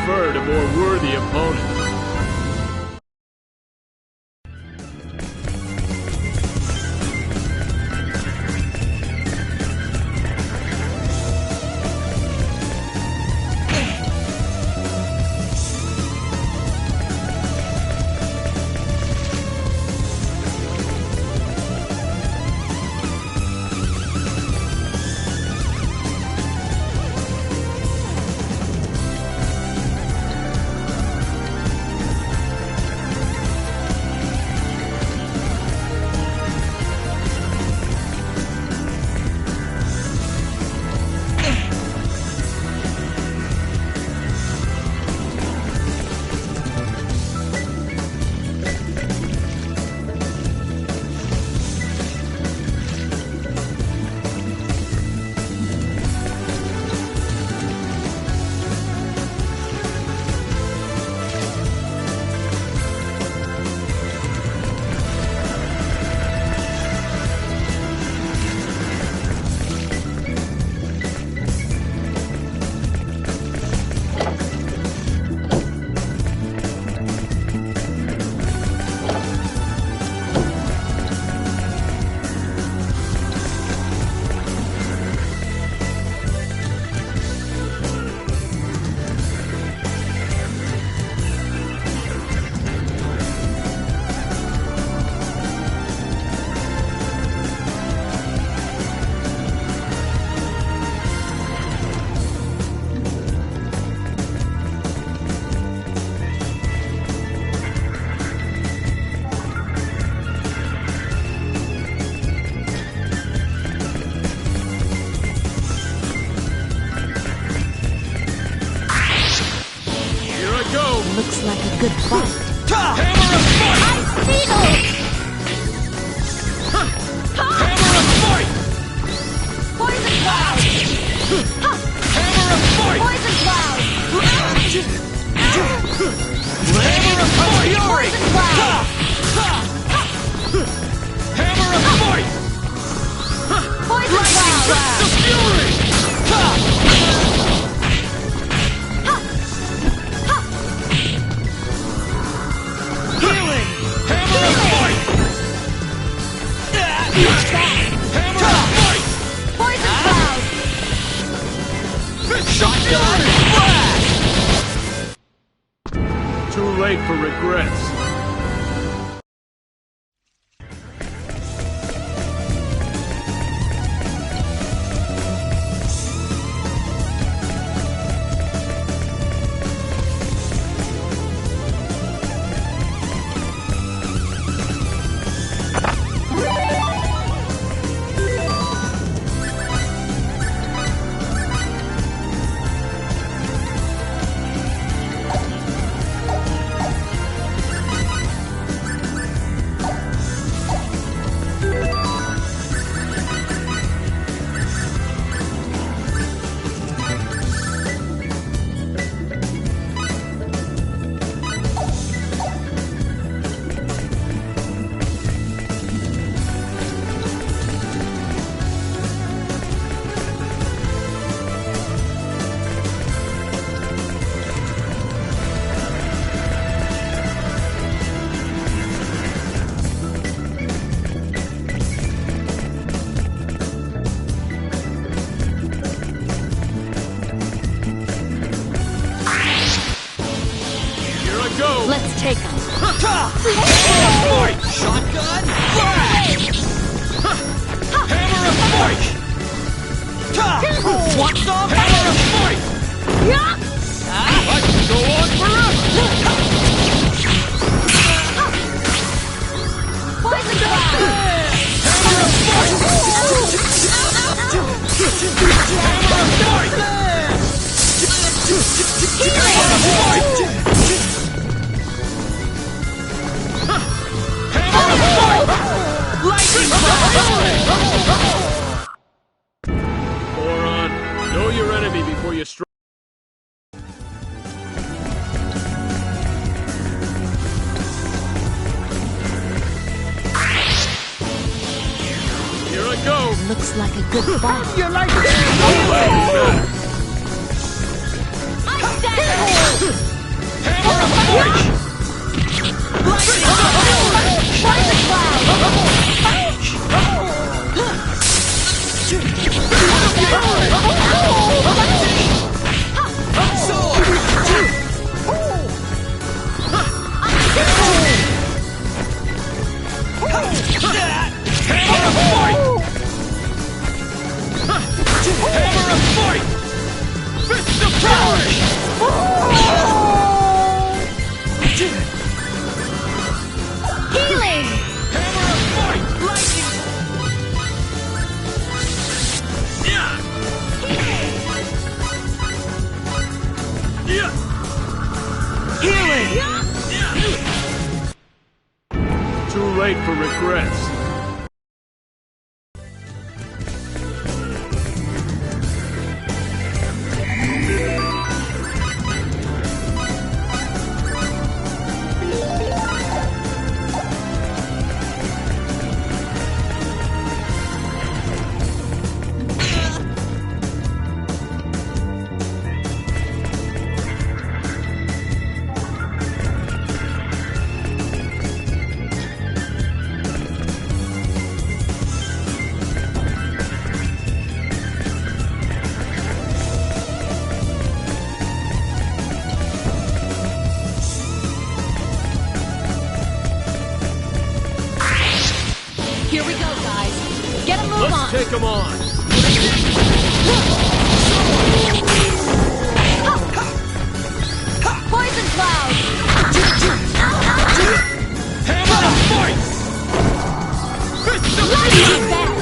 preferred a more worthy opponent. Looks like a good fight. Hammer of fight! Ice Beetle! Hammer of fight! Poison Cloud! Hammer of fight! Poison Cloud! Hammer of fury! Poison Cloud! Hammer of fight! Poison Cloud! The fury! Too late for regrets. Let's take him. Shotgun! Hammer of fight! Want some? Hammer of fight! I can go on forever! Poison Cloud! Hammer of fight! Boron, know your enemy before you strike. Here I go! Looks like a good fight. You like it? I stand Hammer of Force! Poison cloud! Hammer of Fight! Hammer of Fight! Fist of Fury! Healing! Hammer of Fight! Lightning! Yeah! Yeah! Healing! Yeah! Too late for regrets. Here we go, guys. Get a move Let's on. take them on. Poison cloud! Hammer of Fight! Fist of Lightning back!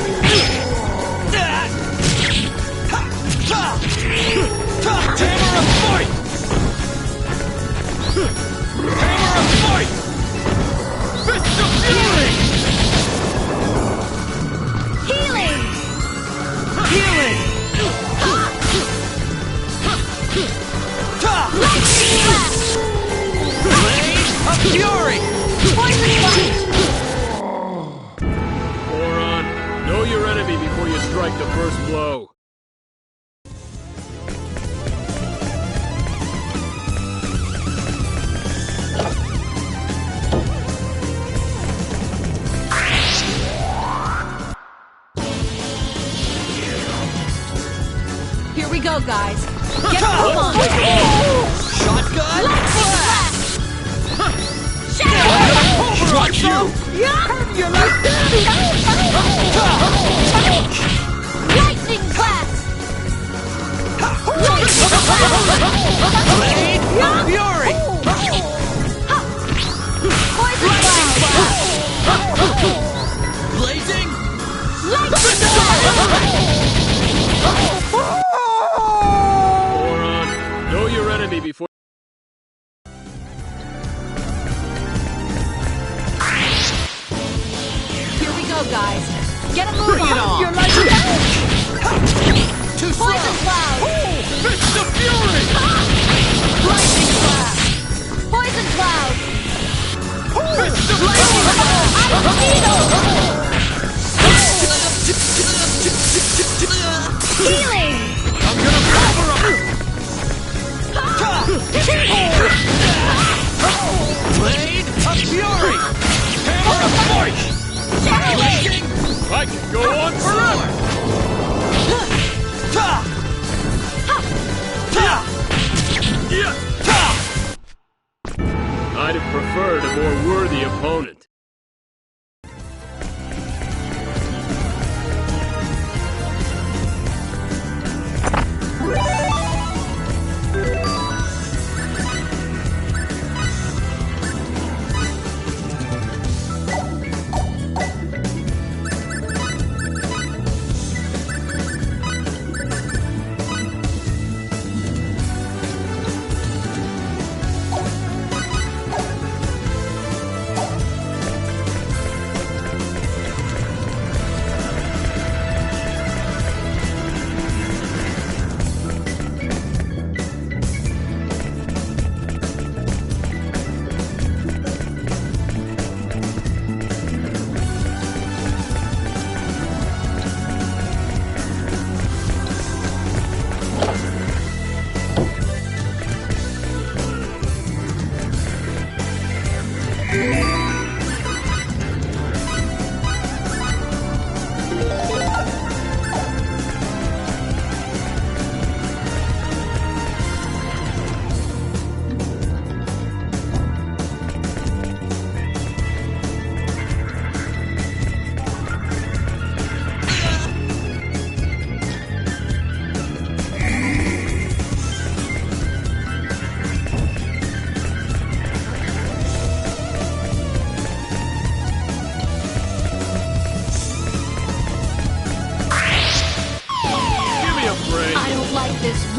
Hammer of Fight! Hammer of Fight! Fist of Fury! Healing! Healing! Lightning blast! Blade of Fury! Poison cloud! Moron, know your enemy before you strike the first blow. Here we go, guys. Get a move on. Shotgun! Lightning blast! Shadow! Watch you! You like that? Lightning blast! Blade of Fury! Poison cloud! Blazing! Lightning blast! Moron, know your enemy before... Here we go, guys. Get a move Bring it on! You like that? Too Poison slow! cloud! Fist of Fury! Lightning blast! Poison cloud! Fist of Lightning Fury! blast! Iron needle! Healing! I'm gonna cover him! Blade of Fury! Hammer of Fight! Shattering! I can go on forever! Yeah! I'd have preferred a more worthy opponent.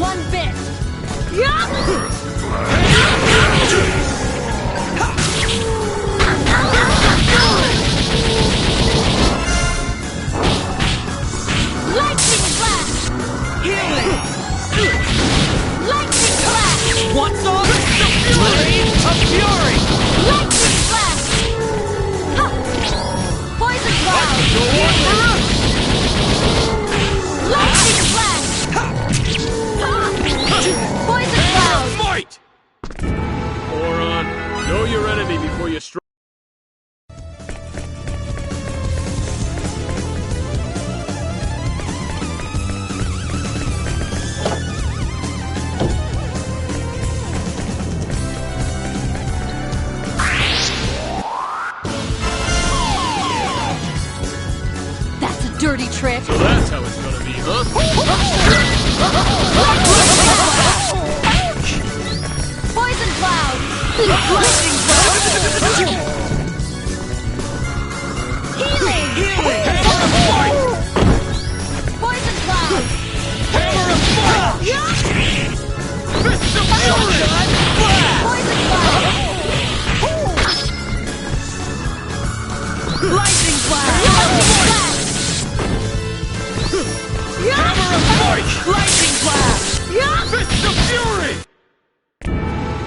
one bit. Lightning flash! Healing! Lightning flash! Want some? Blade of Fury! Lightning flash! Ha! Poison cloud! Go on forever! Lightning flash! Ha! Poison cloud! Fight! Moron, know your enemy before you strike. That's a dirty trick. So that's how it's gonna be, huh? Poison cloud! Lightning cloud! Healing! Hammer of Fight! Poison cloud! Hammer of Fight! Fist of Fury! Blast! Poison cloud! Lightning Blast! Lightning Hammer of Fight! Lightning Blast! Fist of Fury!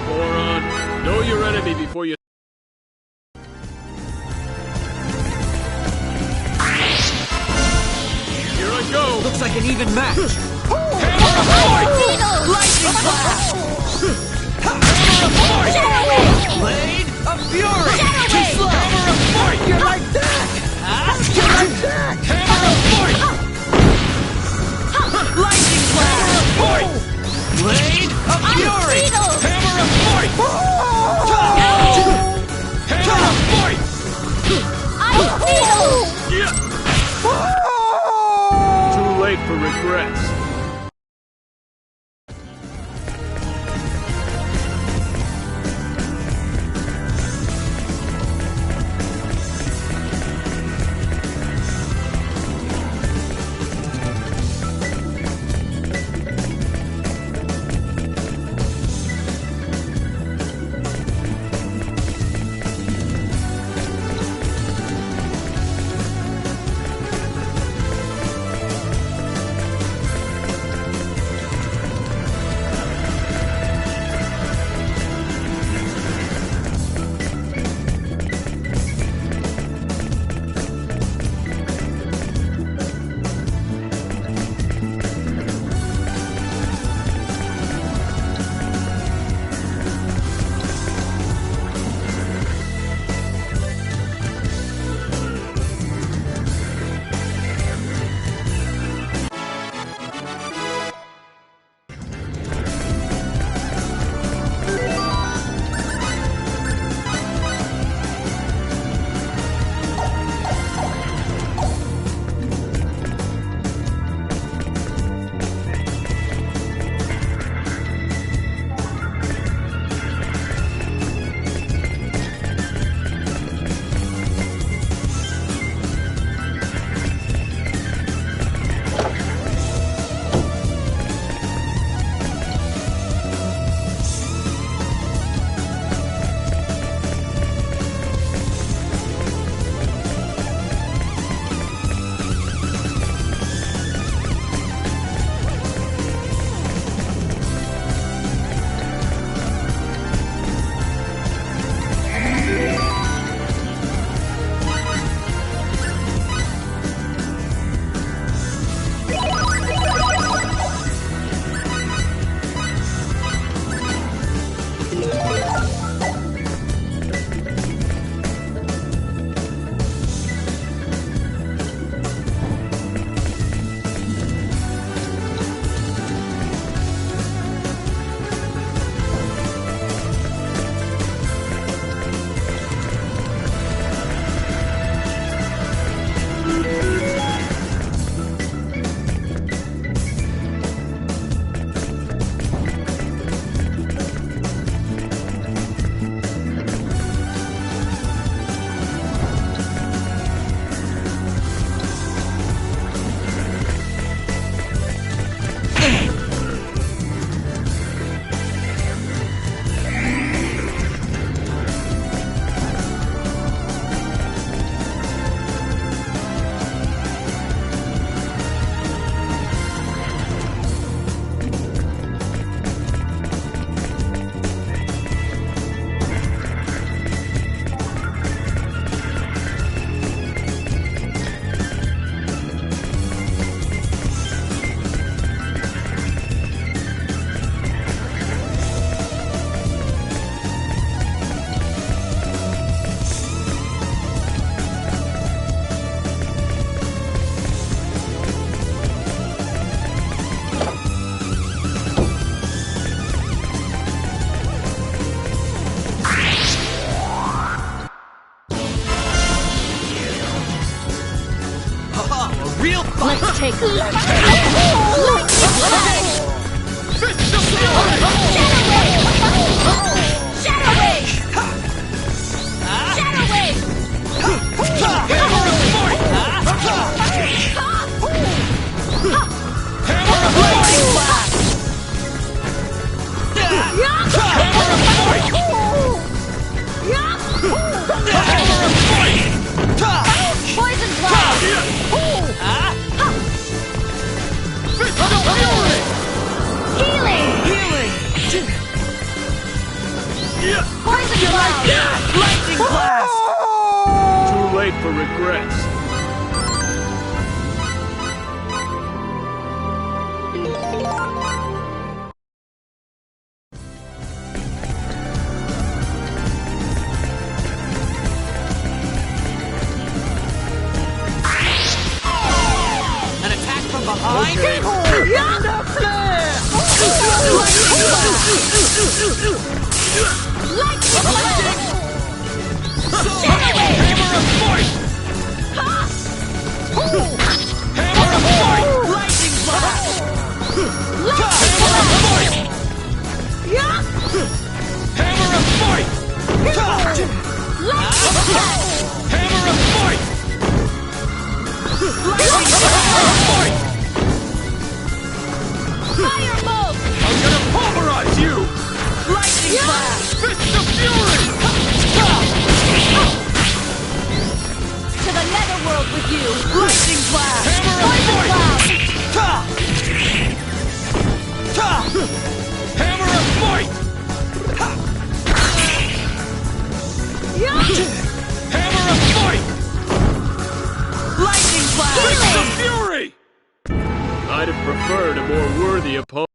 Moron, know your enemy before you. Here I go! Looks like an even match. Hammer of Fight! Lightning Blast! Hammer of Fight! Blade of Fury! Too slow! Hammer of Fight! You're like that! You're like that! Hammer of Fight! Lightning Blast! Fight! Blade of Fury! Hammer of Fight! Hammer of Fight! Yeah. Too late for regrets. real fight. Let's take a look. Fist of fury! Shadow Wave! Shadow Wave! Hammer of fight! Hammer of Lightning fight! blast. Hammer of fight! Hammer of fight! Poison Cloud! Fist of fury! Healing! Healing. Poison Cloud! Lightning blast. Too late for regrets. An attack from behind. Okay. Lightning Blast! Hammer of fight! Hammer of fight! Lightning blast. Hammer of fight! Hammer of fight! Hammer of fight! Fight! Fire Bolt! I'm gonna pulverize you! Lightning blast. Fist of fury! To the netherworld with you! Lightning blast. Hammer of Poison fight! Cloud! Hammer of fight! Hammer of fight! Lightning blast. Fist of fury! I'd have preferred a more worthy opponent.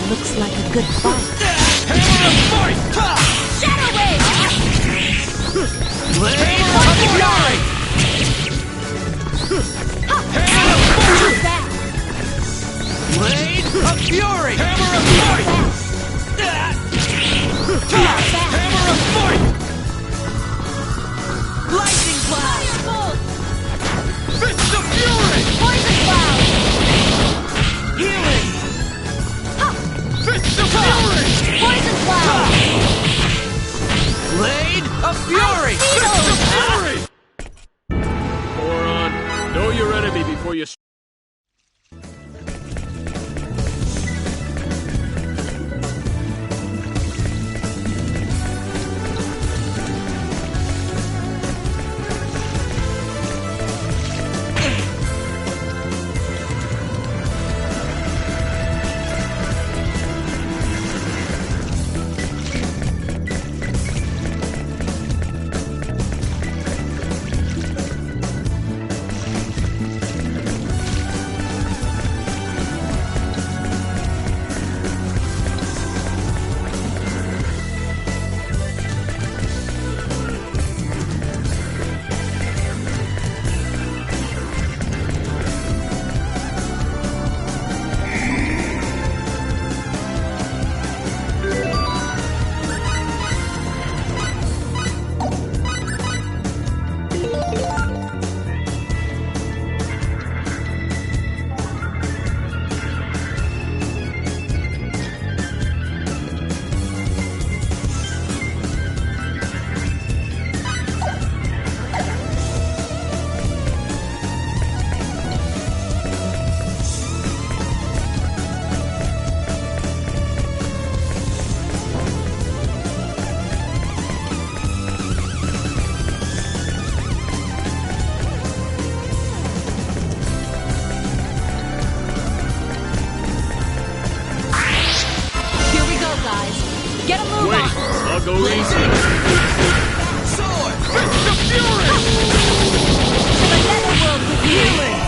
Looks like a good fight. Hammer of fight! Shadow Wave! Blade Hammer of fury! Hammer of fight! Back! Blade of fury. Hammer of fight! Hammer of fight! Lightning blast. Firebolt! Fist of fury! Poison Cloud! Healing. Fist of fury! Poison Cloud! Blade of fury. Fist of fury! Moron, know your enemy before you... Sword! Fist of Fury! The netherworld with you! Healing!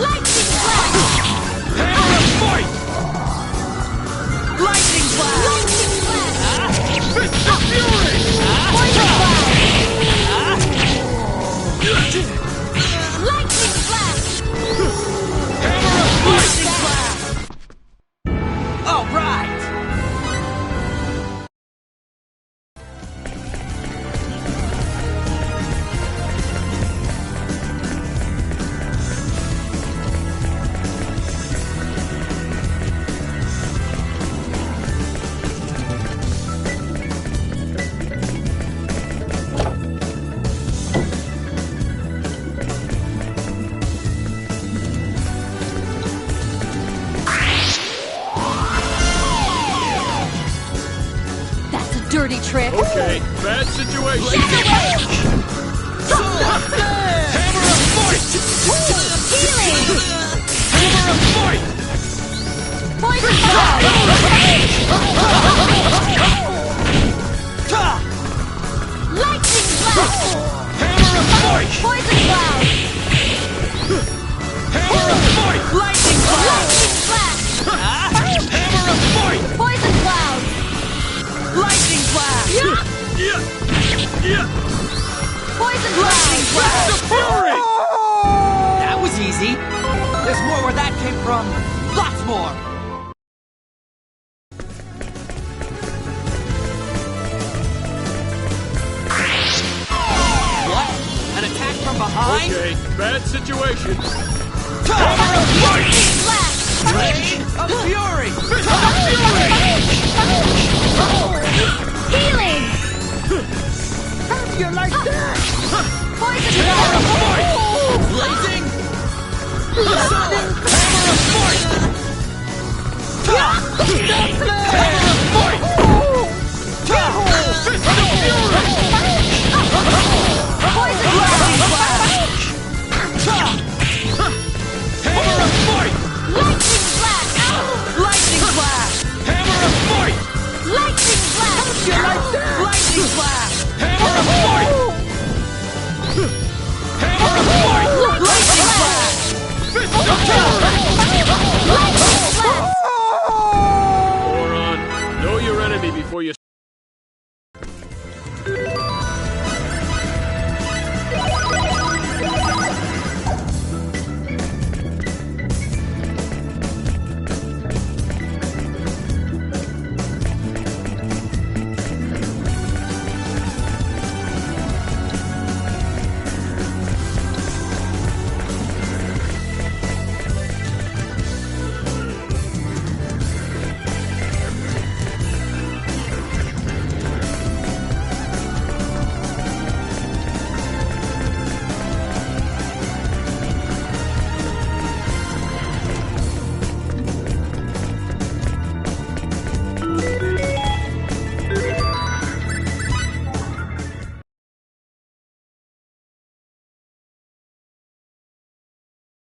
Lightning blast! Hammer of Might! Lightning blast! Lightning blast! Fist of Fury! Poison cloud! Lightning blast! Hammer of Might! Lightning blast! All right! That's a dirty trick! Okay, bad situation. Sword! Hammer of Might! Healing! Hammer of Might! Poison cloud! Ta! Lightning blast! Hammer of Might! Poison cloud! Hammer of Might! Lightning blast! Lightning blast! Hammer of Might! Poison cloud! Lightning blast! Yeah! Yeah! Poison Lightning cloud! Fist of Fury! That was easy. There's more where that came from. Lots more. What? An attack from behind? Okay, bad situation. Hammer of Might! Blast! Blade of Fury! Fist of Fury! Healing! How do you like that? Poison Hammer of cloud! Might! Blazing! Sword! Hammer of Might! Ta! Hammer of Might! Ta! Fist of Fury! Poison Lightning cloud! blast! Ta! Hammer of Might! Lightning blast! Lightning blast! Hammer of Might! Lightning blast! You like that? Lightning blast! Hammer of Might! Hammer of Might! Lightning blast! Fist of Fury! Lightning blast! Moron, know your enemy before you...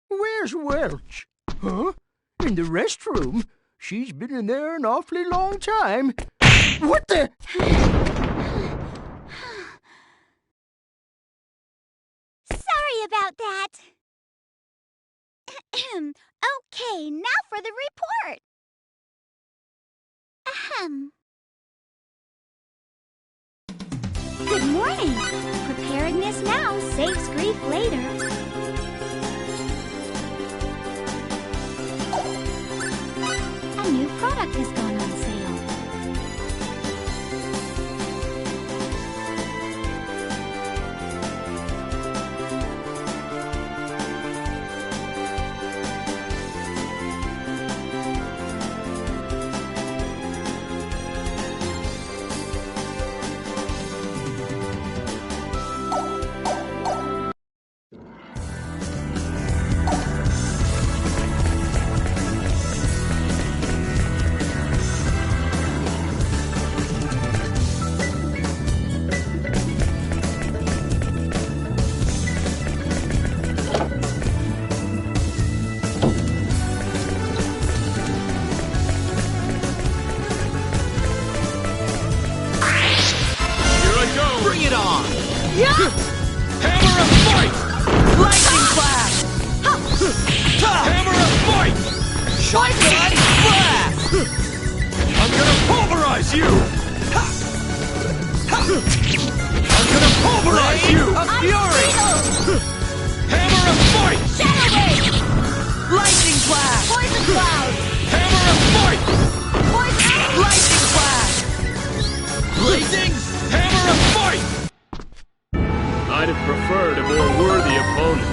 Where's Welch? Huh? In the restroom? She's been in there an awfully long time. What the? Sorry about that. Okay, now for the report. Ahem. Good morning. Preparedness now saves grief later. A new product has gone on sale. Hammer of fight! Lightning blast! Hammer of fight! Shotgun blast! I'm gonna pulverize you! I'm gonna pulverize you! Of fury! Hammer of fight! Shadow Wave! Lightning blast! Poison Cloud! Hammer of fight! Poison... Lightning blast! Blazing! Hammer of fight! I'd have preferred a more worthy opponent.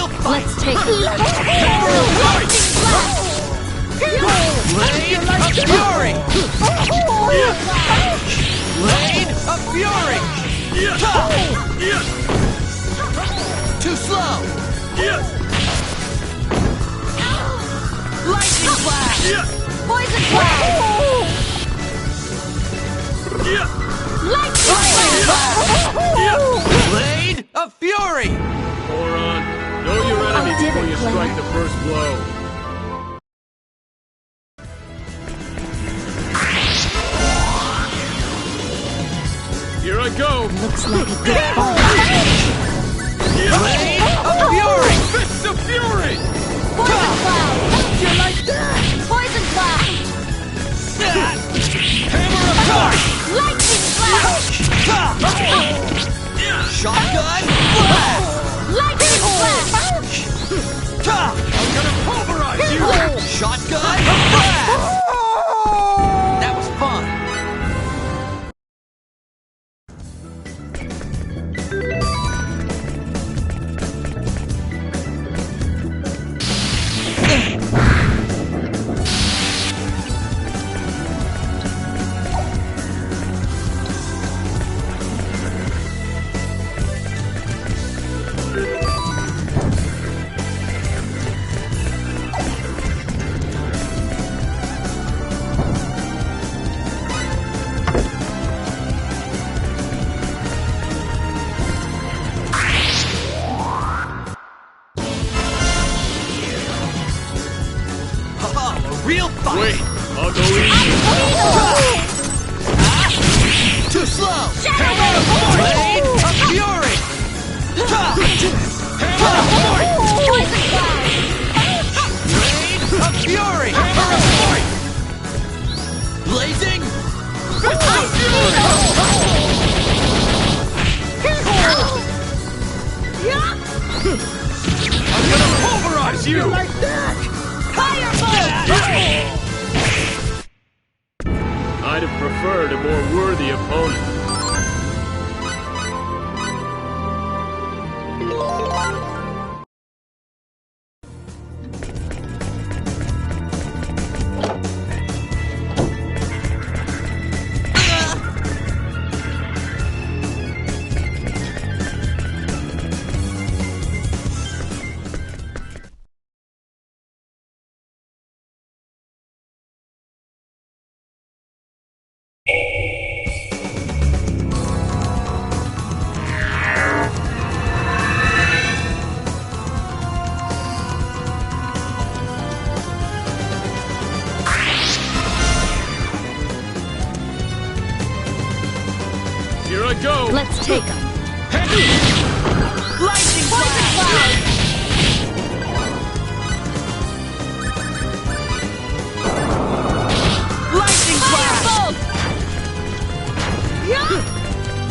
real fight! Let's take it. Blade of Fury! Blade of Fury! Too slow! Lightning Blast! Poison blast. Lightning blast. Blade of Fury! Moron, know your enemy I did before it, you Claire. strike the first blow. Here I go! Looks like a good fight. Blade of Fury! Fists of Fury! Poison cloud. You like that? Poison cloud. Hammer of Dark! Lightning blast. Shotgun Blast! Lightning blast. I'm gonna pulverize you! Shotgun Blast! That was fun! Haha, a real fight! Wait, I'll go easy. Too slow! Hammer of Blade of Fury! Hammer of Poison cloud. Blade of Fury! Hammer of Blazing! Fists of Fury! I'm gonna pulverize you! Like that! I'd have preferred a more worthy opponent. Here I go! Let's take him. Lightning Poison Blast! cloud. Lightning Blast! Firebolt.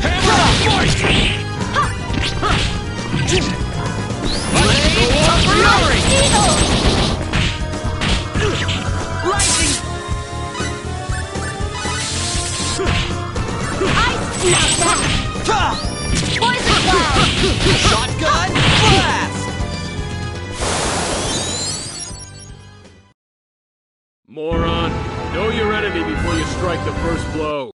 Hammer of Blade of Fury! Needle. Lightning! Ice knockback. Poison cloud. Shotgun Blast! Moron, know your enemy before you strike the first blow.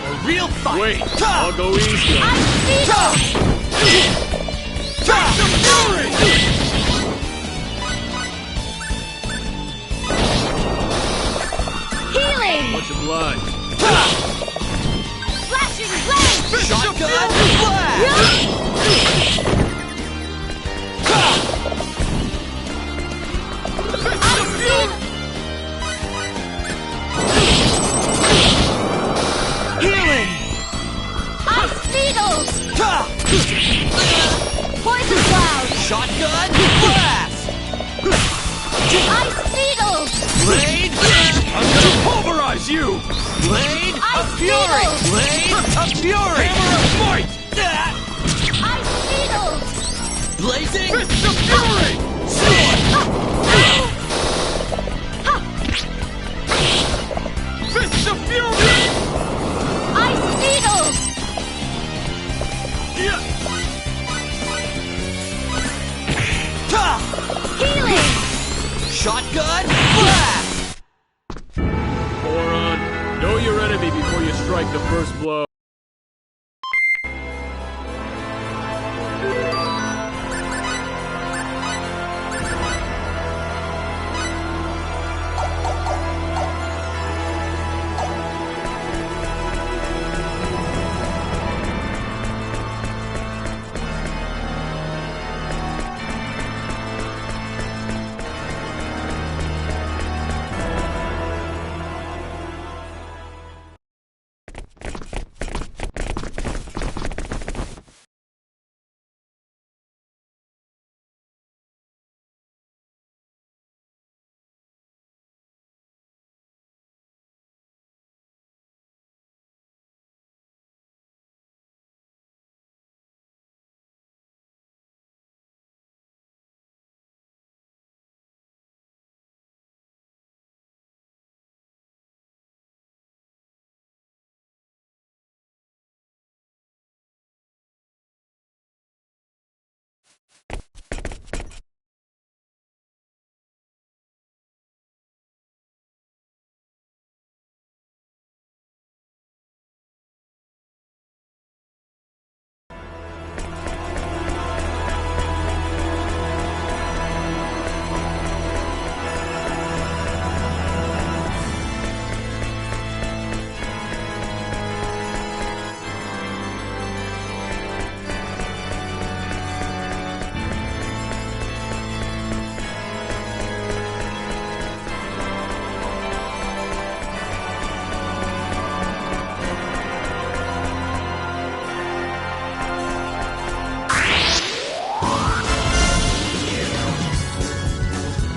A real fight! Wait, I'll go easy. Healing. Much obliged. Flashing blade. Shotgun Blast! Healing! Blade! I'm gonna pulverize you! Blade of Ice Fury! Beetle! Blade of Fury! Hammer of fight! Ice Beetle! Blazing Fist of fury! Sword! Fist of fury! Ice Beetle! Yeah. Ta! Healing! Shotgun blast! Moron. Know your enemy before you strike the first blow.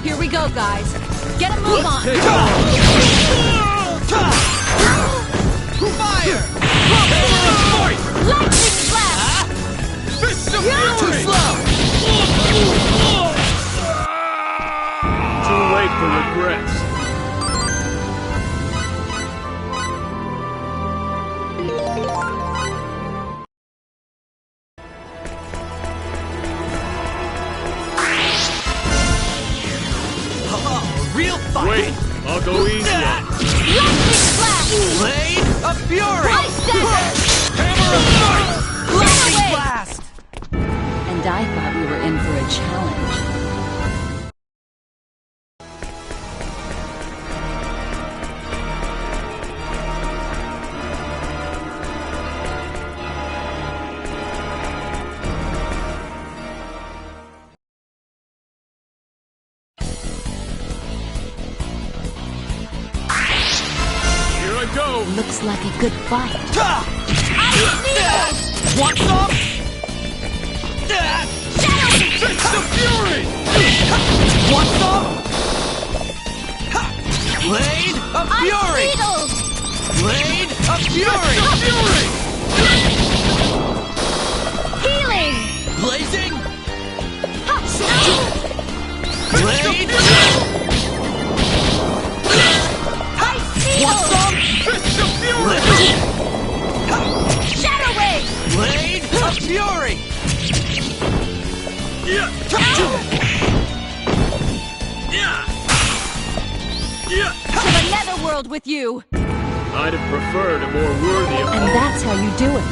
Here we go, guys. Get a move on! Fire! Hammer of fight! Lightning blast! Fist of Too fury! slow! Too late for regrets. Oh, real fight! Wait, I'll go easy on you. Lightning blast! Blade of Fury! Ice dagger! Hammer of fight! Lightning away! blast! And I thought we were in for a challenge. Here I go. Looks like a good fight. Ta! Want some? Fist of fury! Want some? Blade of Ice Fury! Beetle! Blade of Fury! Fist of fury! Healing! Blazing! Fist of Blade! fury! Ice Beetle! Want some? Fist of fury! Shadow Wave! Blade of Fury! Yeah! Yeah! Yeah! To the netherworld with you! I'd have preferred a more worthy And opponent. that's how you do it.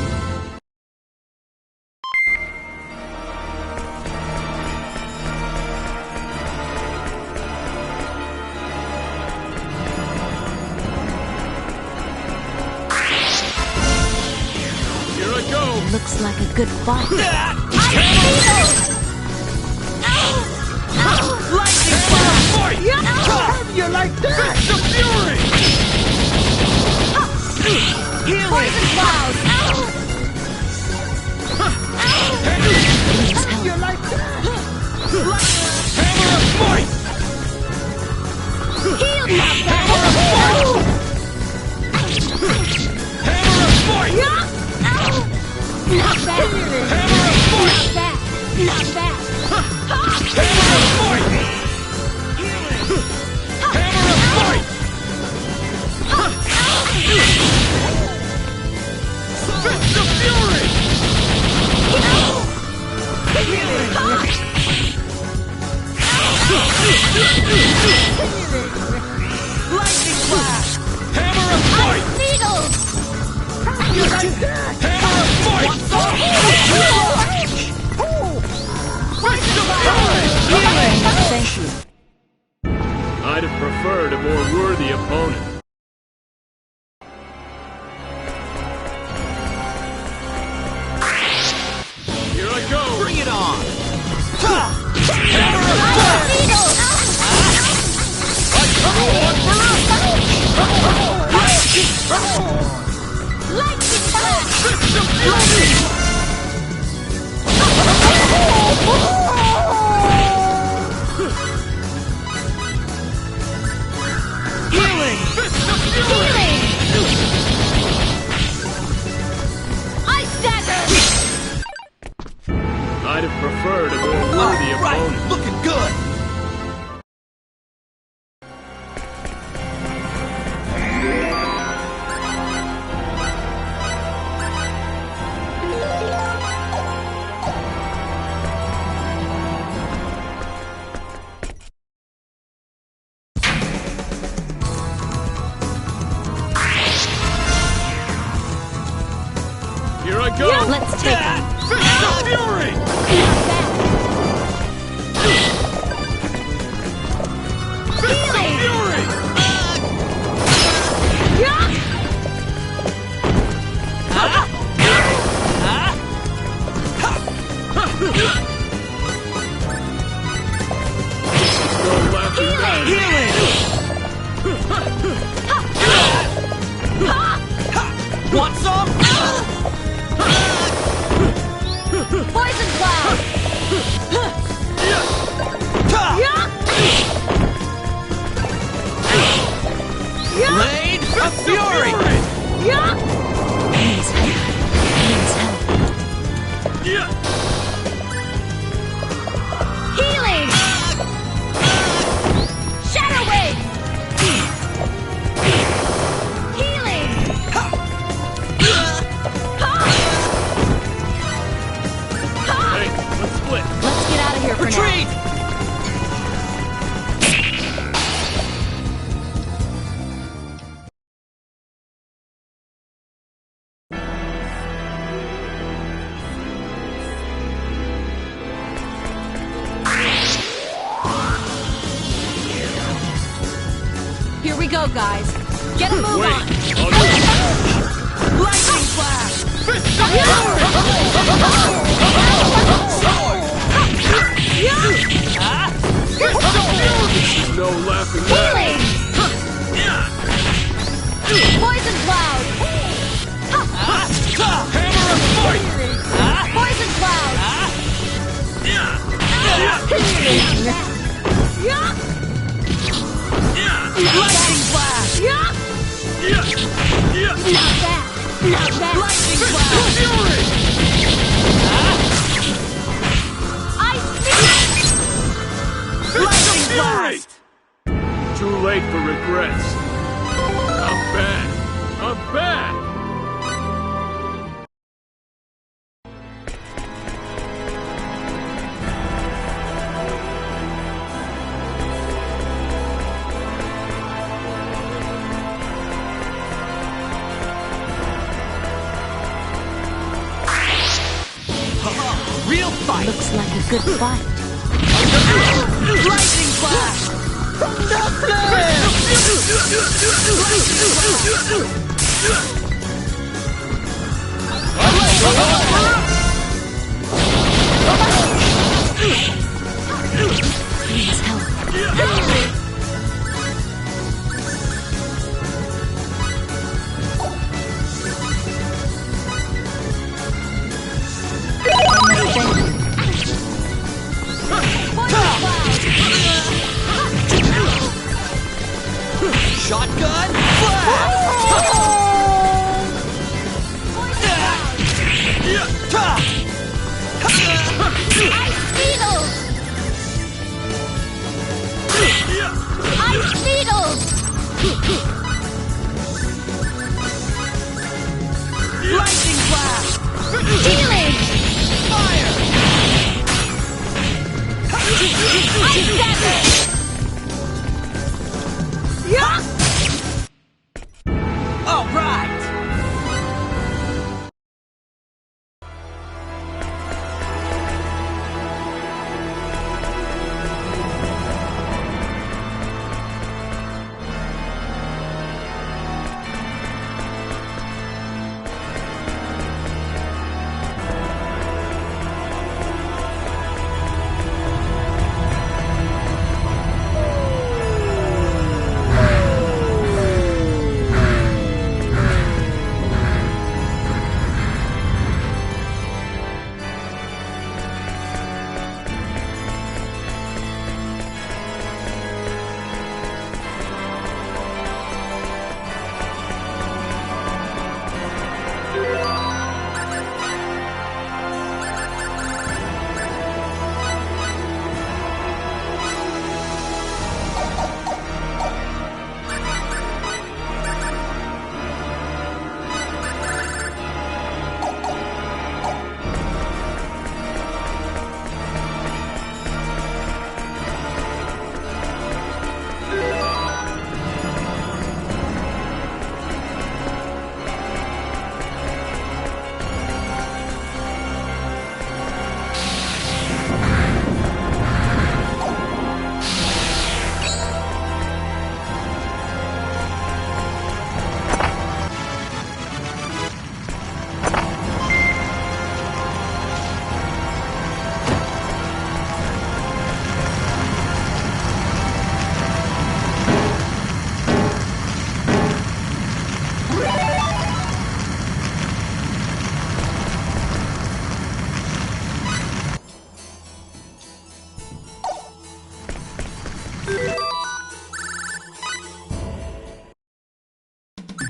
Here I go. Looks like a good fight. Lightning Hammer of blast! fight! How do you like that? Fist of fury! Healing! Poison cloud! How do you like that? Hammer of fight! Healing! Not bad. Not bad. Fist of Fury! Lightning Flash! Hammer of Fight! Needles! Hammer of Fight! Fist of Fury! Thank you. I'd have preferred a more worthy opponent. Here I go! Bring it on! Hammer of Death! Lightning flash! Fist of Fury! Healing! Fist of Fury! Ice dagger! I'd have preferred a more worthy opponent. Right, looking good! Here I go! Let's take it. Fist of Fury! Fist of Fury! No laughing back. Healing! Want some? Poison cloud! Blade of Fury! Please help. Please help. Healing! Shadow Wave! Healing! Hey, let's split. Let's get out of here for now. Retreat! Here we go, guys. Get a move Wait, on. I'll do it. Lightning Flash! Fist of Fury! Fist of Fury! No laughing back. Healing! Poison cloud! Hammer of Fight! Poison cloud! Lightning Flash! Not bad. Not bad. Lightning Fist of Flash! Fury! Ice beam! Fist of Fury! Too late for regrets. I'm back. I'm back. Real fight! Looks like a good fight. Lightning Flash! Please help. Poison cloud! Shotgun blast! Ice Beetle! Ice Beetle! Lightning blast! Healing! Fire! Ice Dagger! All right!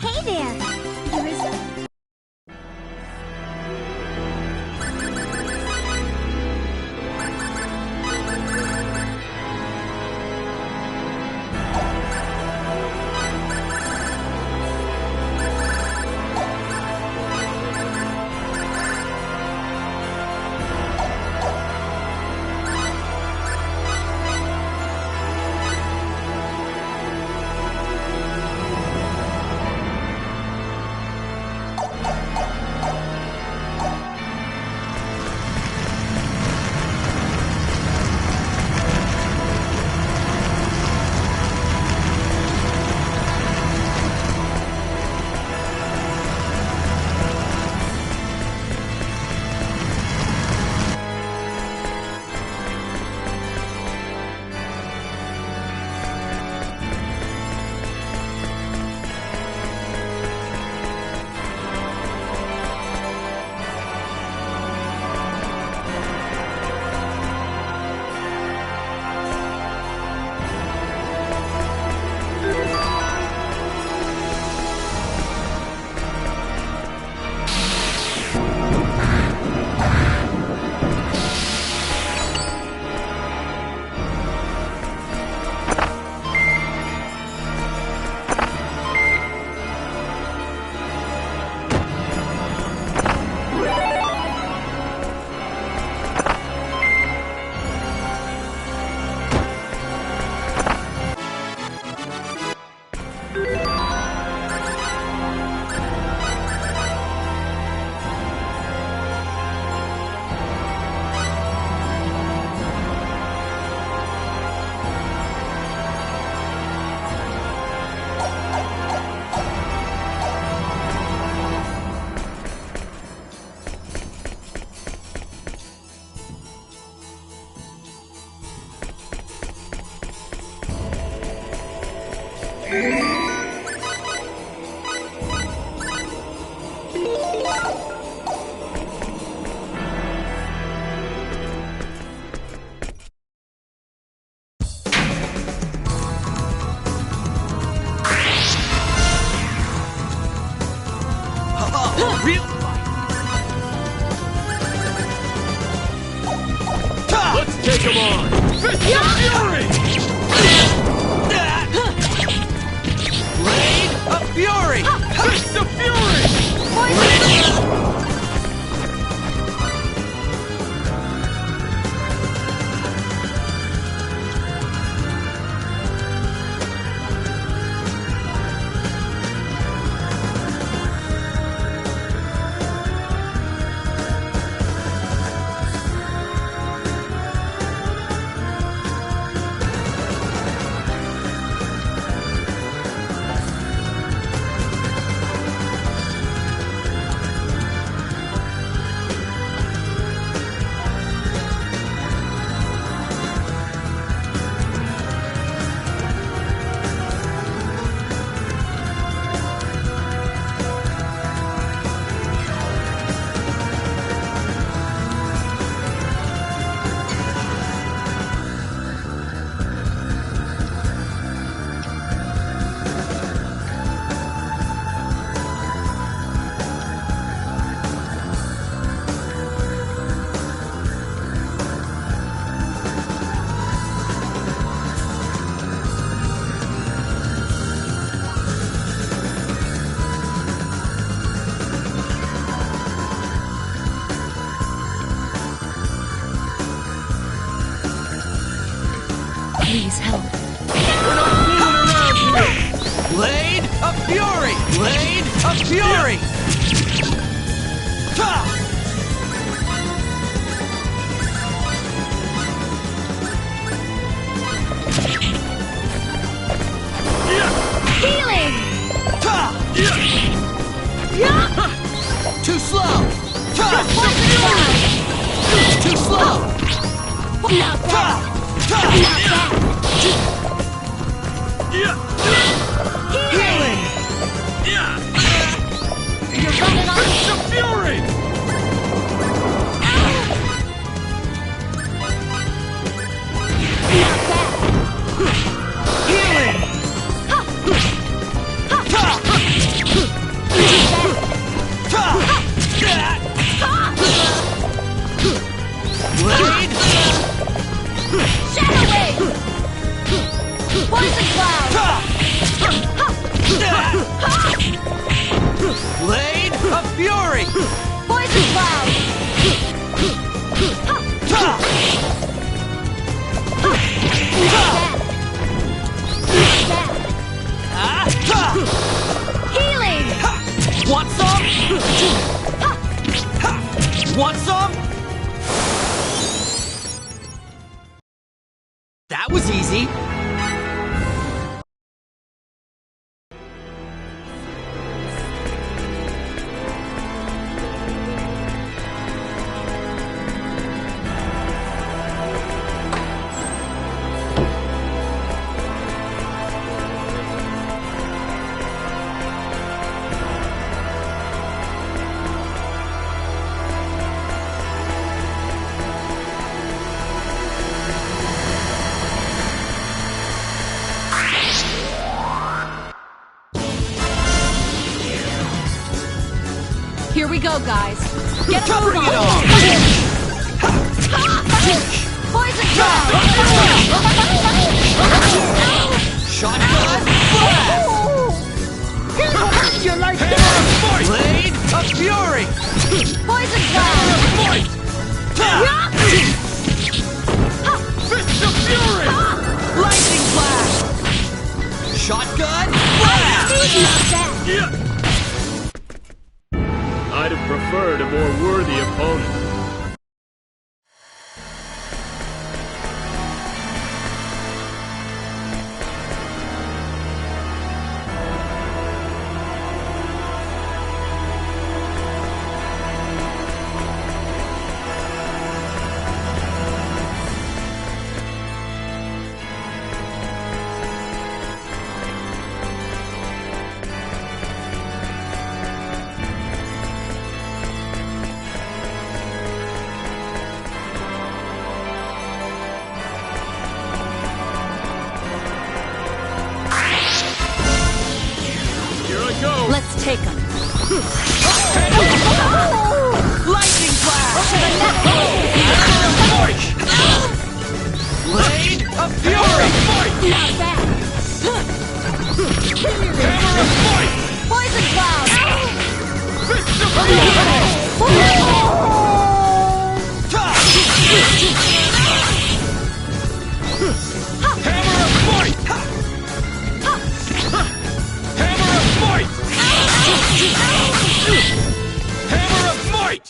Hey there! There is a... real fight. Let's take him on! Fist of Fury! Blade of Fury! Fist of Fury! Please help. We're not fooling around here! Blade of Fury! Blade of Fury! Ta! Healing! Ta! Too slow! Ta! Too slow! Not Ta! bad! Ta! Not bad! Healing! You're running on Fist of Fury! not bad! Healing! Ta! Ta! Blade! Shadow Wave! Poison Cloud! Ta! Blade of Fury! Poison Cloud! Ta! Not bad! Ah! Ta! Healing! Want some? Want some? That was easy. Here we go, guys. Get a move Bring on! it on! Poison Cloud! Shotgun blast! You like that? Fight! Blade of Fury! Poison Cloud! Fight! Ta! Fist of Fury! Lightning blast! Shotgun blast! Not bad! I'd have preferred a more worthy opponent. Let's take him. Lightning blast! Blade of fury! Not bad. Hammer of fight! Poison cloud. Fist of fury! Hammer of fight! Hammer of fight! Hammer of might!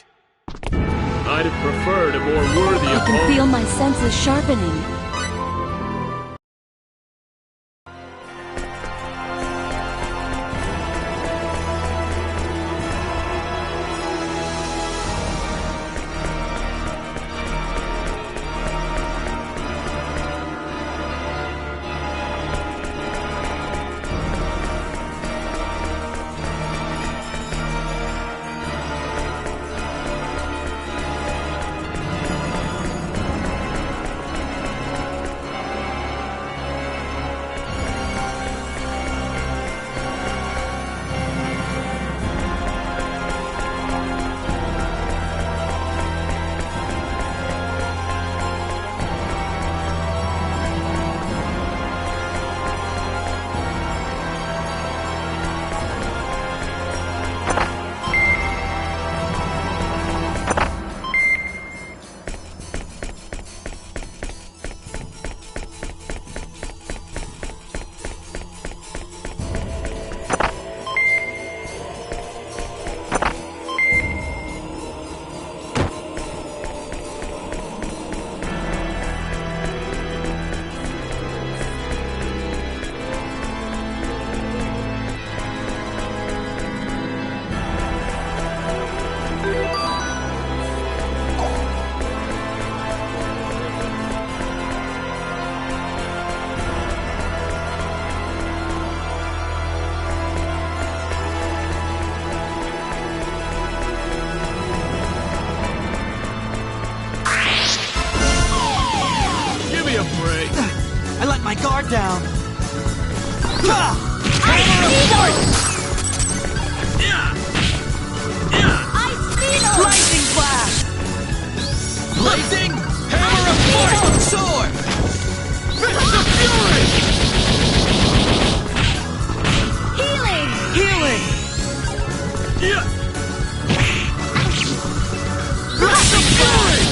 I'd have preferred a more worthy I can opponent. feel my senses sharpening. I let my guard down. Lightning blast! Blazing hammer of force! Sword! Fist of fury! Healing! Yeah! Fist of fury!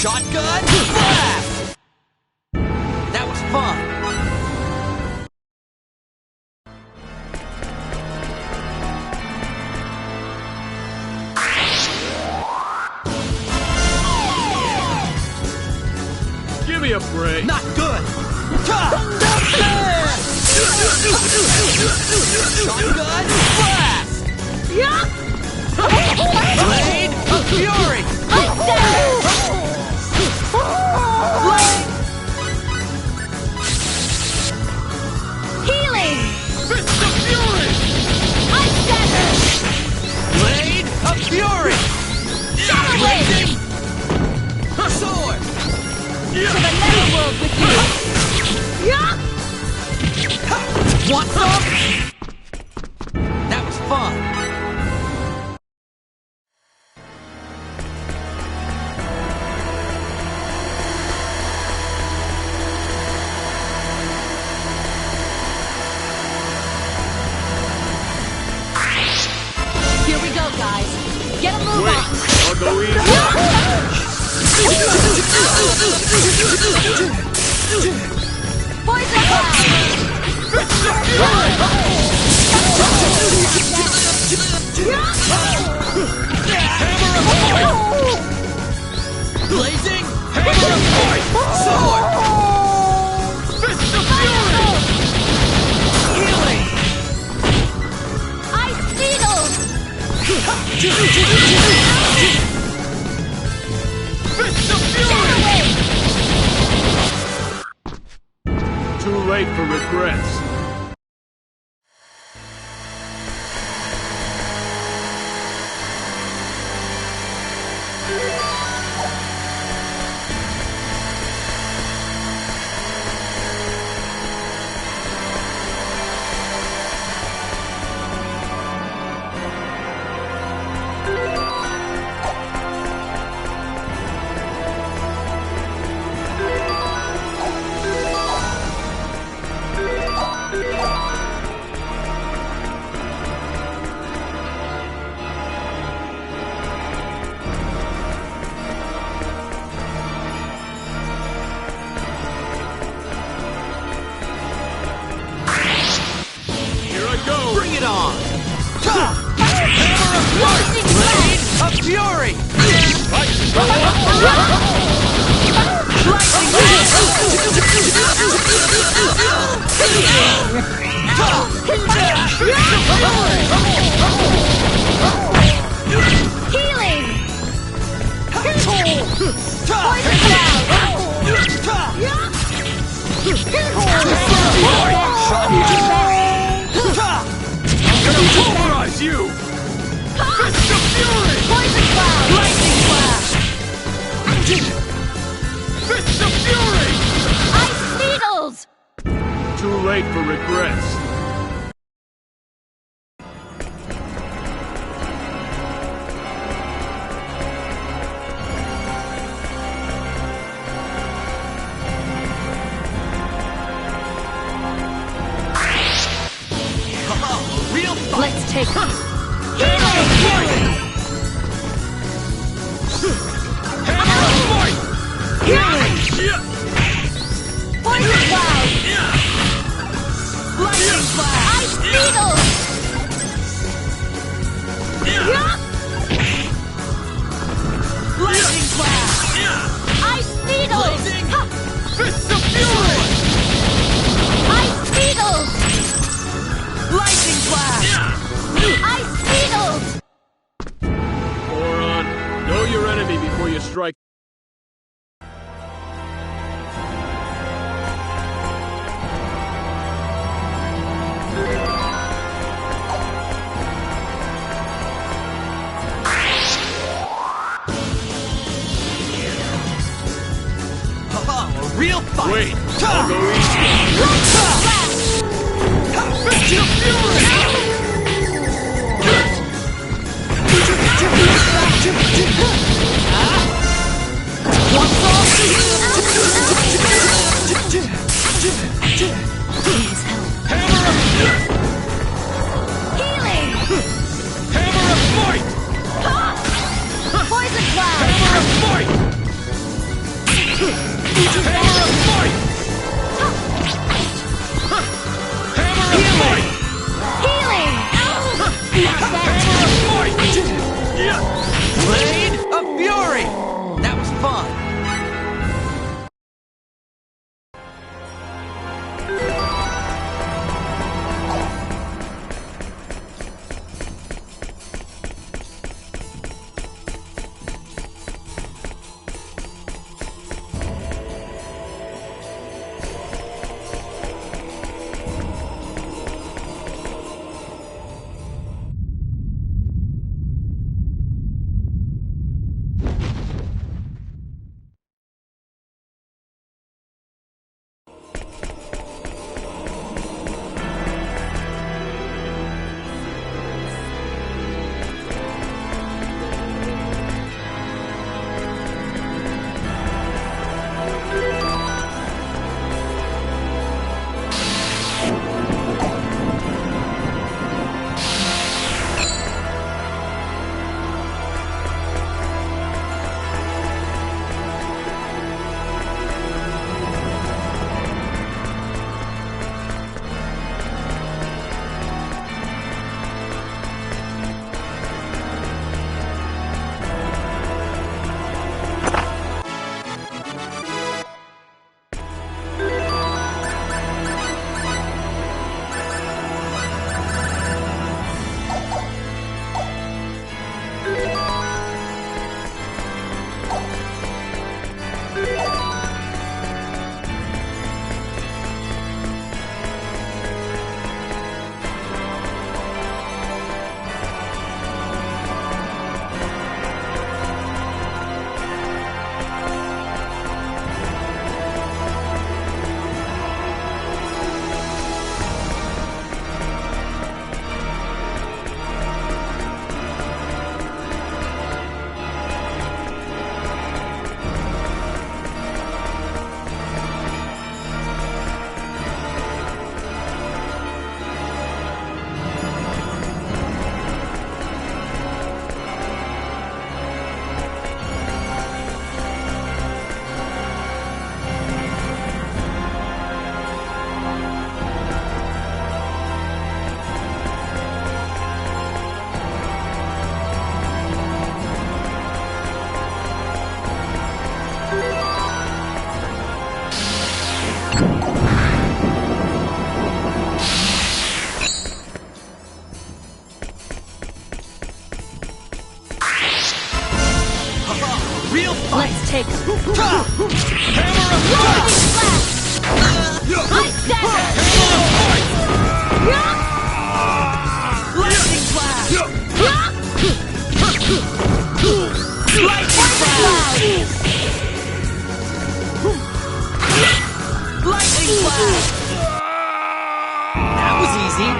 Shotgun blast! That was fun. Give me a break. Not good. Shotgun blast! Blade of fury! Fist of fury! Blade of fury! Blazing sword! Want some? That was fun. Here we go, guys. Get a move Wait, on. I'll go easy. Poison cloud. Fist of fury! Hammer of fight! Blazing Hammer of fight! sword! Fist of fury! Healing! Ice needles. Fist of fury! Too late for regrets. fury! Healing! Poison Pulverize you! Fist of Fury! Poison cloud! Lightning flash! Fist of Fury! Ice needles! Too late for regrets. Real fight! Let's take Healing! Poison cloud! Lightning flash! Ice needles! Lightning flash! Ice needles! Ha! Fist of Fury! Ice needles! Lightning flash! Ice needles! Moron, know your enemy before you strike. A real fight! Wait, I'll go easy. Fist of fury! Healing! Hammer of Fight! Poison cloud! Hammer of Fight! Hammer of Fight! Hammer of Fight! Healing! Hammer of Fight! Blade of Fury! That was fun! Hammer of Lightning fight! flash! Ice dagger! Lightning flash! Lightning Cloud! Lightning flash! That was easy.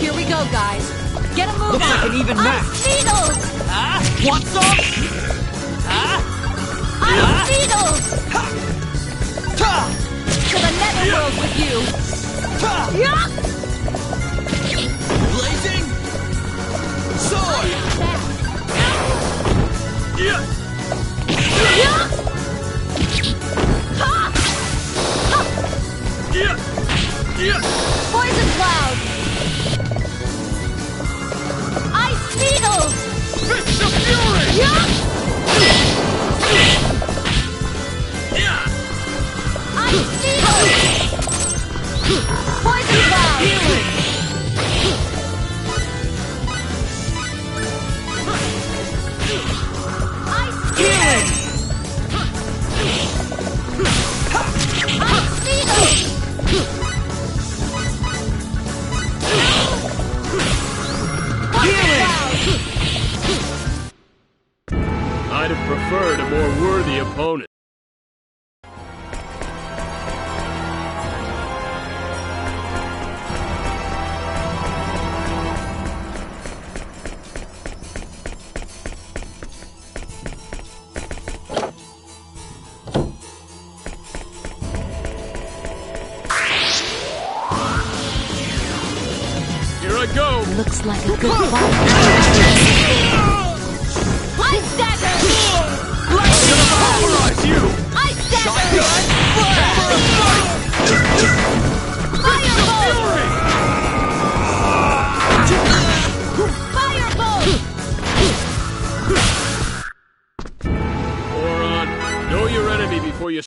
Here we go, guys. Get a move Looks on! like an even match. Ice needles! Want some? Ice needles! Ta! To the netherworld with you! Ta! Yuck! Blazing sword! Yuck! Ha! Poison cloud! Ice needles! Fist of fury! Yuck! Ice needles! Poison cloud! Ice Healing! Ice needles! Healing! I'd have preferred a more worthy opponent. Here I go! Looks like a good fight. Ice dagger! Pulverize you! Ice dagger! Firebolt! Moron, know your enemy before you...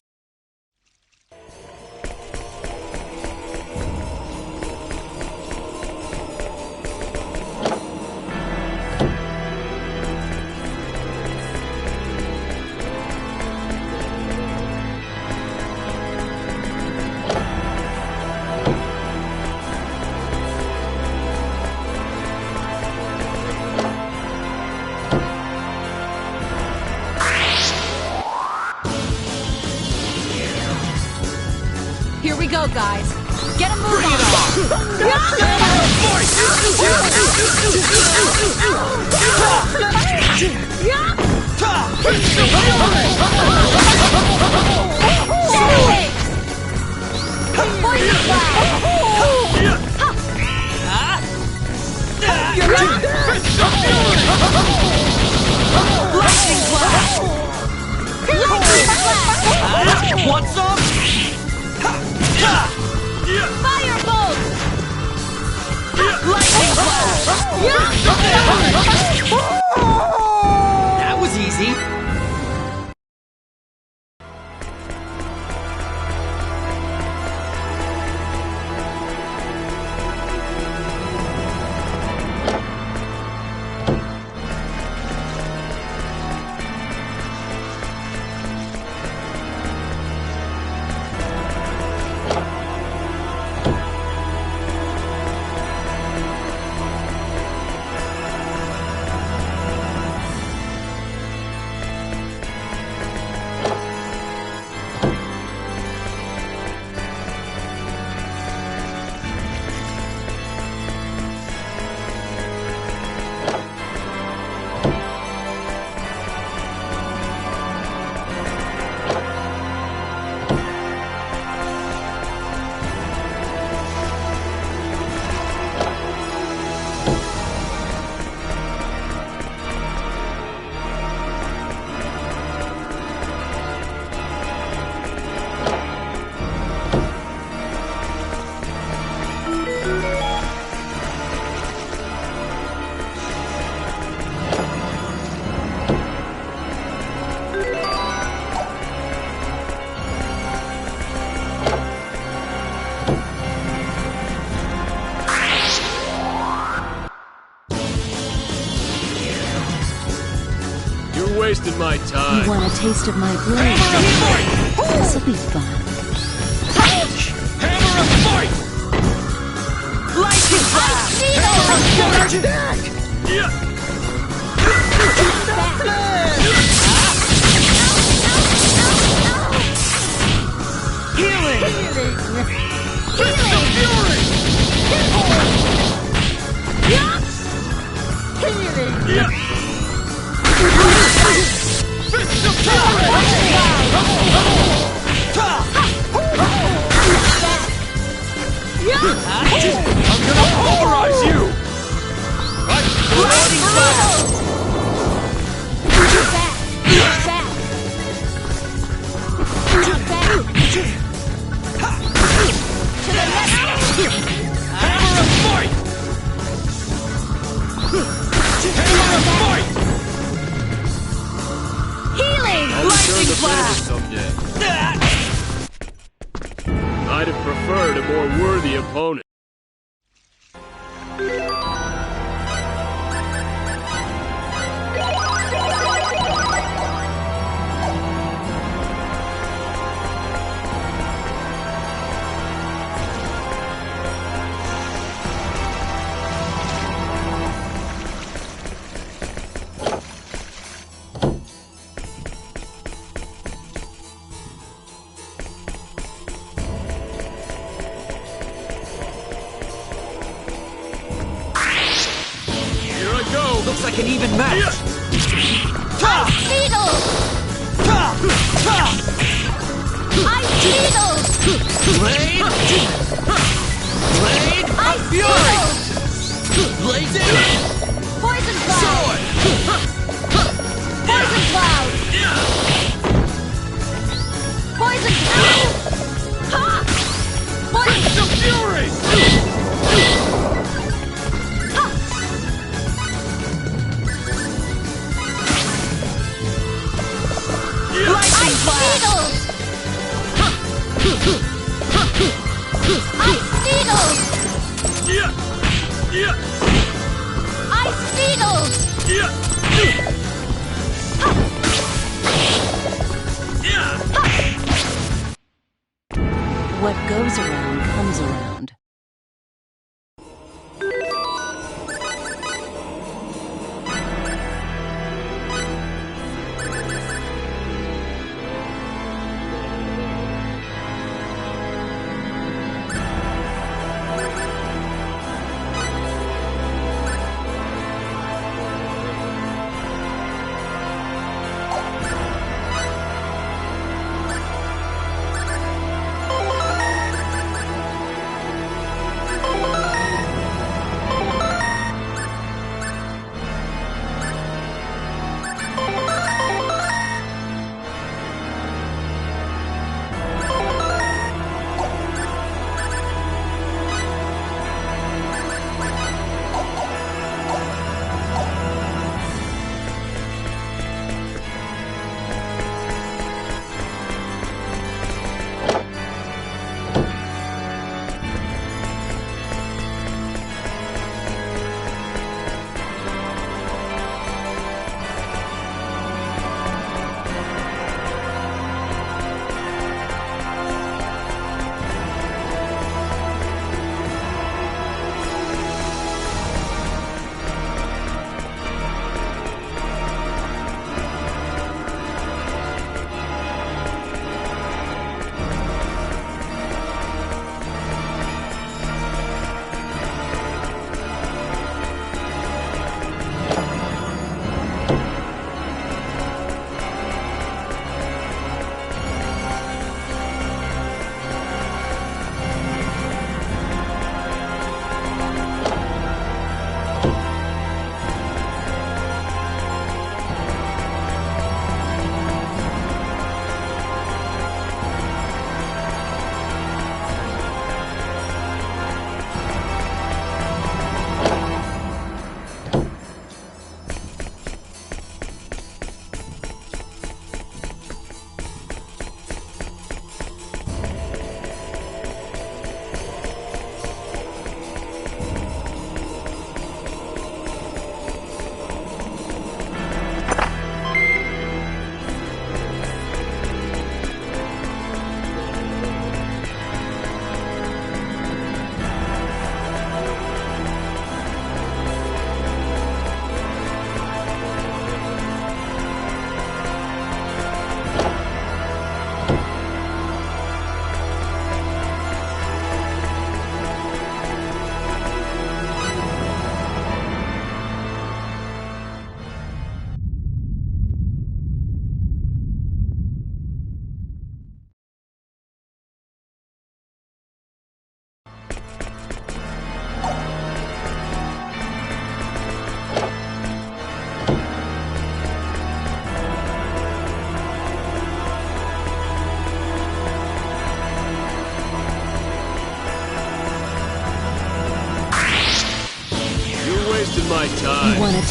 Here we go, guys. Get a move on! Want some? Firebolt! Lightning blast! That was easy. Wasting my time. You want a taste of my blade? This'll be fun. Hammer of fight! Lightning blast! Charge back! Healing! Fist of fury! Fist of fury! I'm gonna pulverize you! Lightning blast! Hammer of fight! Hammer of fight! Healing! I'll return Lightning the favor blast! someday. I'd have preferred a more worthy opponent. Looks like an even match. Ice Needle! Ice Needle! Blade! Blade! Ice Fury! Needle! Blazing! Poison Cloud! Sword! Poison Cloud! Poison Cloud! Ha! Poison Fist of fury! Lightning blast! Needle! Ice Needle! Ice Needle! What goes around comes around.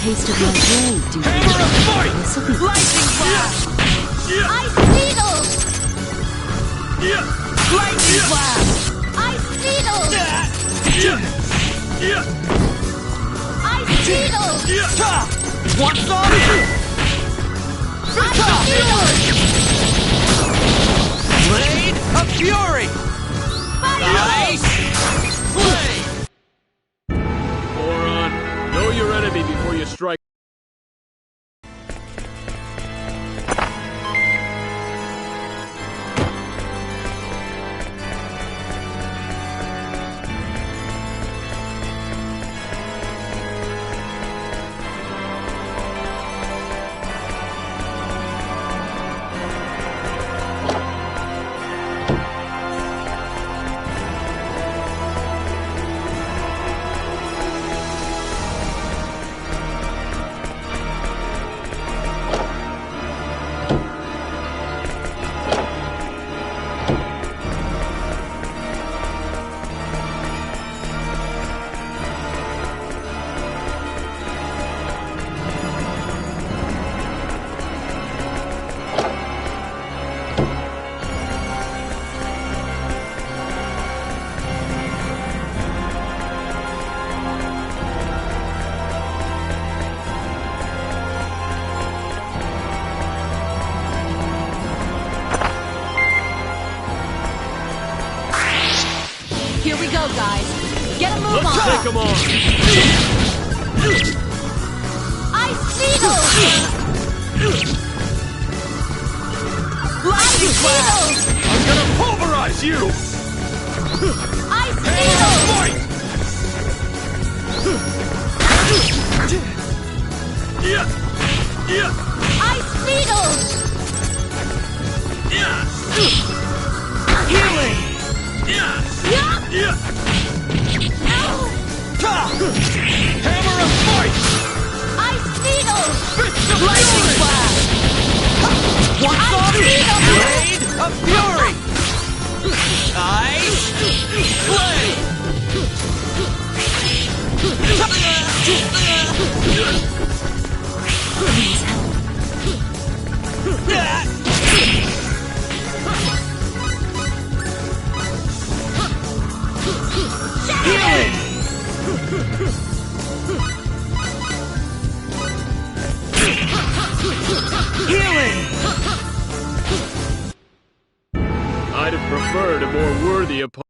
taste of my blade, do you? Hammer of fight! This'll be Lightning flash! Yeah! Ice needle! Yeah! Lightning flash! Ice needle! Yeah! Yeah! Ice needle! Yeah! Ta! Want some? Ice needle! Blade of Fury! Ice! Blade! Moron. Know your enemy before you strike. Here we go, guys. Get a move Let's on. take him on. Ice needle! Lightning flash! I'm gonna pulverize you! Ice Hammer needle! of fight! Yeah! Yeah! Ice needle! Yeah! Healing! Yeah! Yup! Yeah! Ta! Hammer of fight! Ice needle! Fist of Lightning fury! flash! Want Ice some? needle! Blade of Fury! Ice! Blade! Healing! Healing! I'd have preferred a more worthy opponent.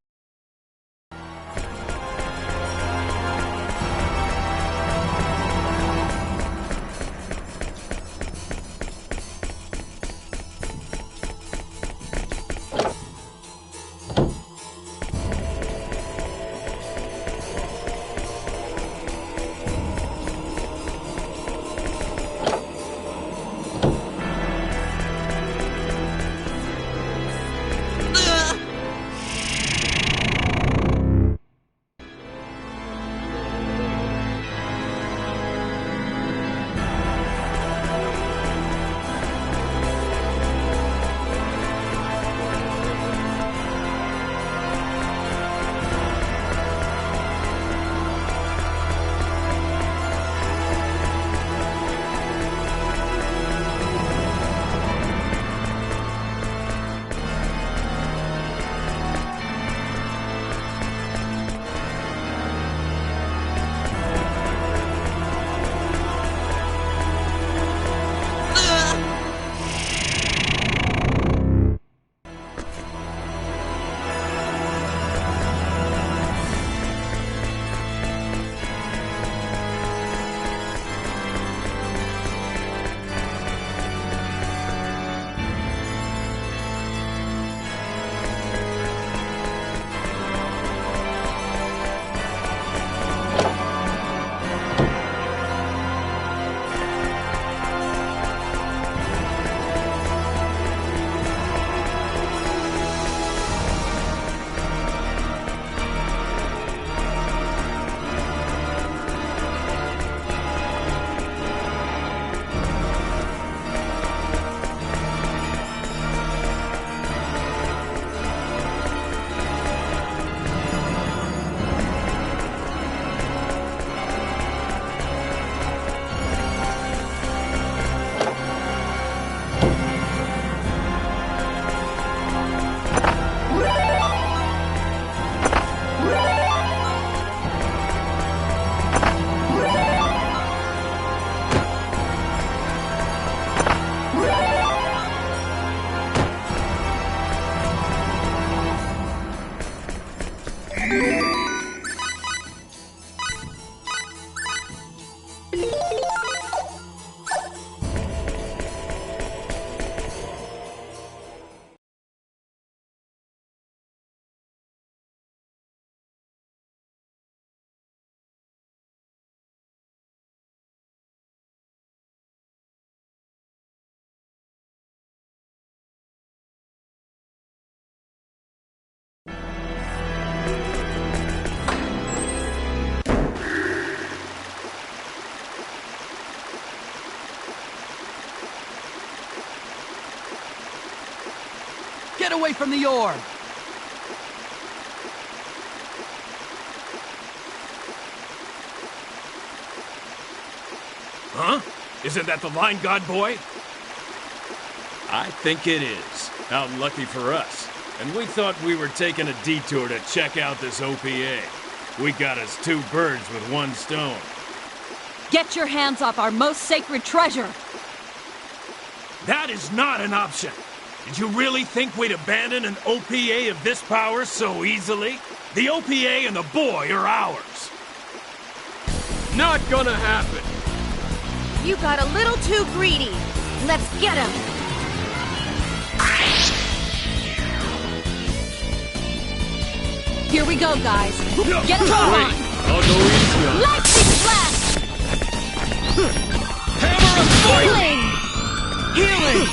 Get away from the orb! Huh? Isn't that the Line God boy? I think it is. How lucky for us. And we thought we were taking a detour to check out this OPA. We got us 2 birds with 1 stone. Get your hands off our most sacred treasure! That is not an option. Did you really think we'd abandon an OPA of this power so easily? The OPA and the boy are ours. Not gonna happen. You got a little too greedy. Let's get him! Here we go, guys. Get him on! I'll go easy on. Lightning flash! Hammer of fight! Healing! Healing!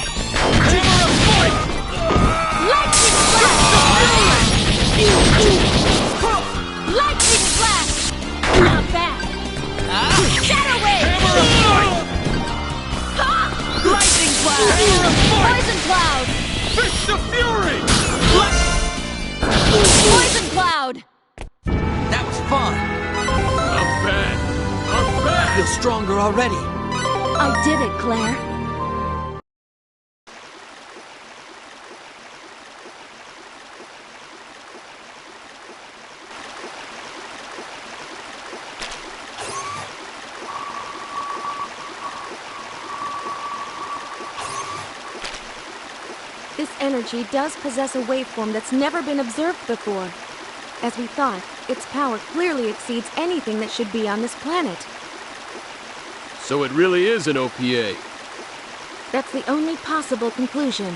Hammer of fight! Lightning flash! Lightning flash! Not bad! Shadow wave! Hammer of fight! Lightning flash! Hammer of fight! Poison cloud! Fist of fury! Poison cloud! That was fun! Not bad. Not I bad. feel stronger already. I did it, Claire. This energy does possess a waveform that's never been observed before. As we thought, its power clearly exceeds anything that should be on this planet. So it really is an OPA. That's the only possible conclusion.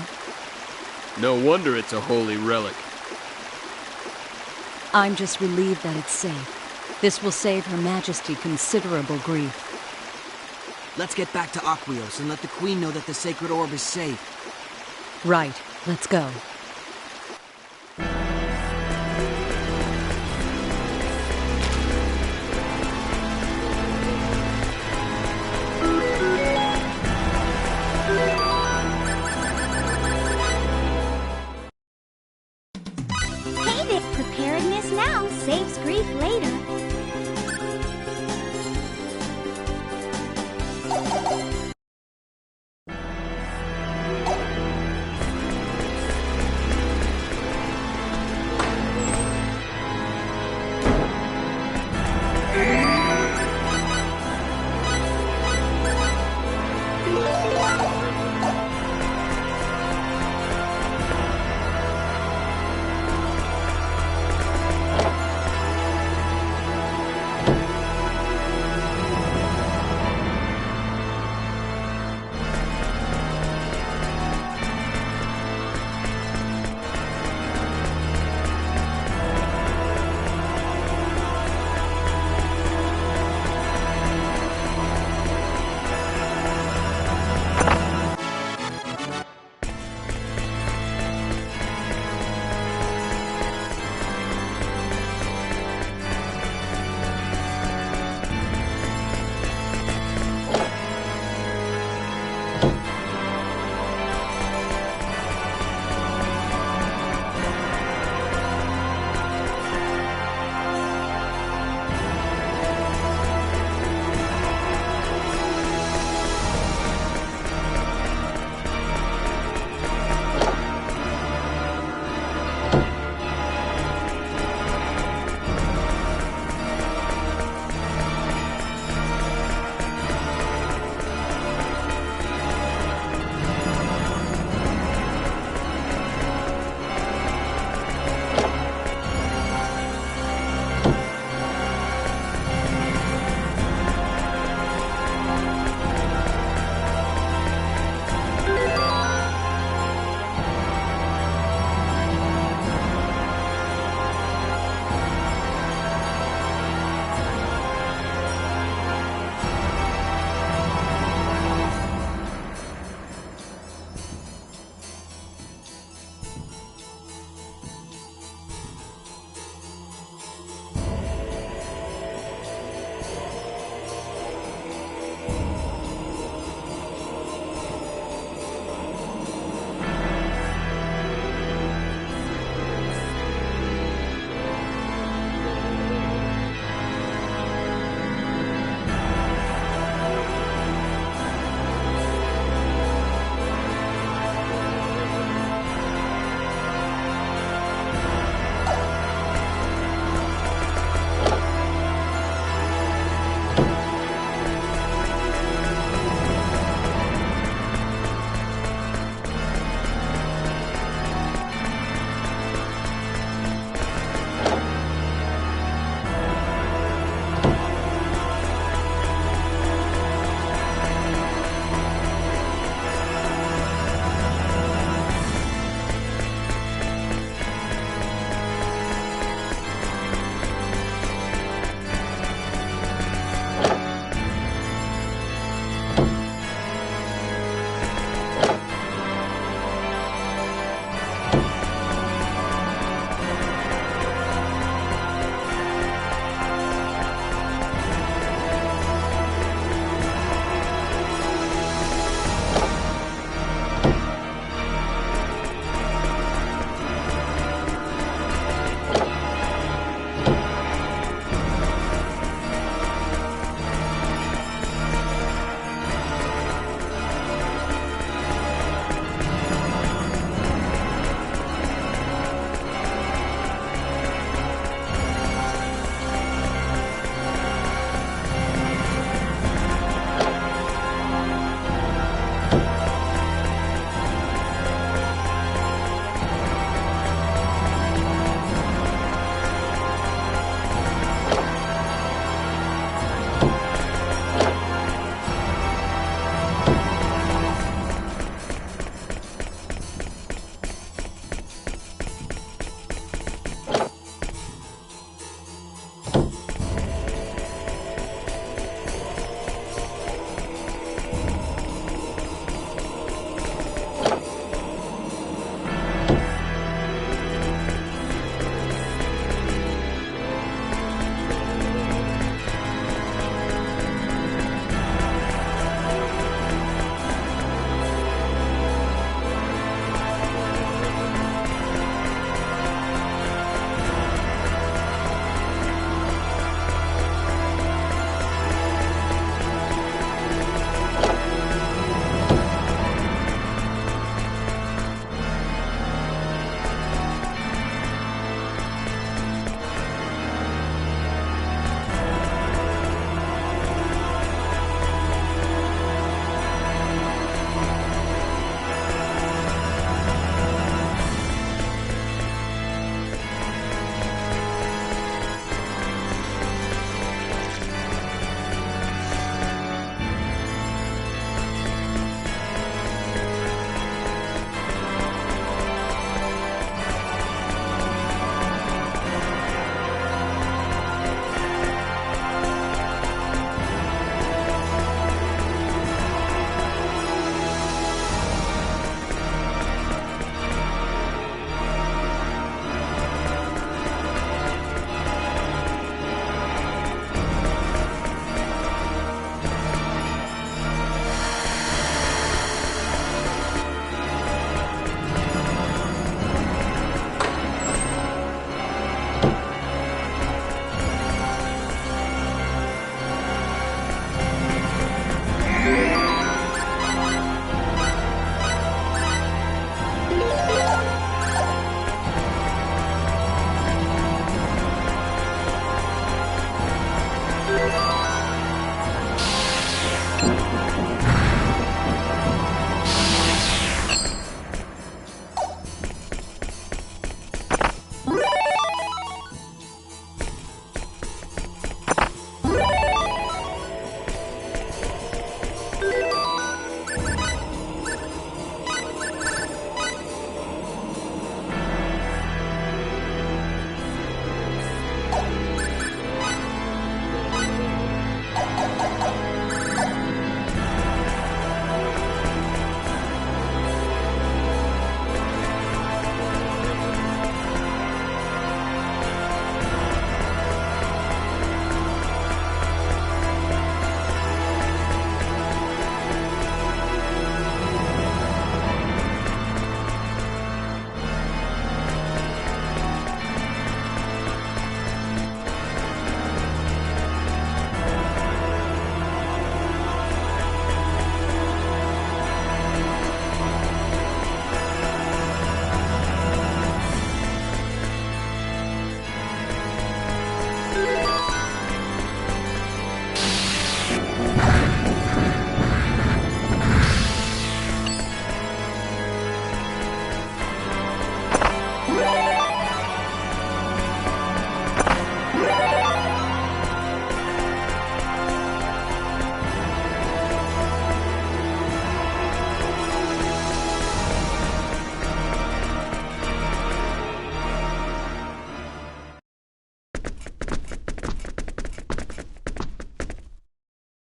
No wonder it's a holy relic. I'm just relieved that it's safe. This will save Her Majesty considerable grief. Let's get back to Aquios and let the Queen know that the sacred orb is safe. Right, let's go. Hey, preparedness now saves grief later.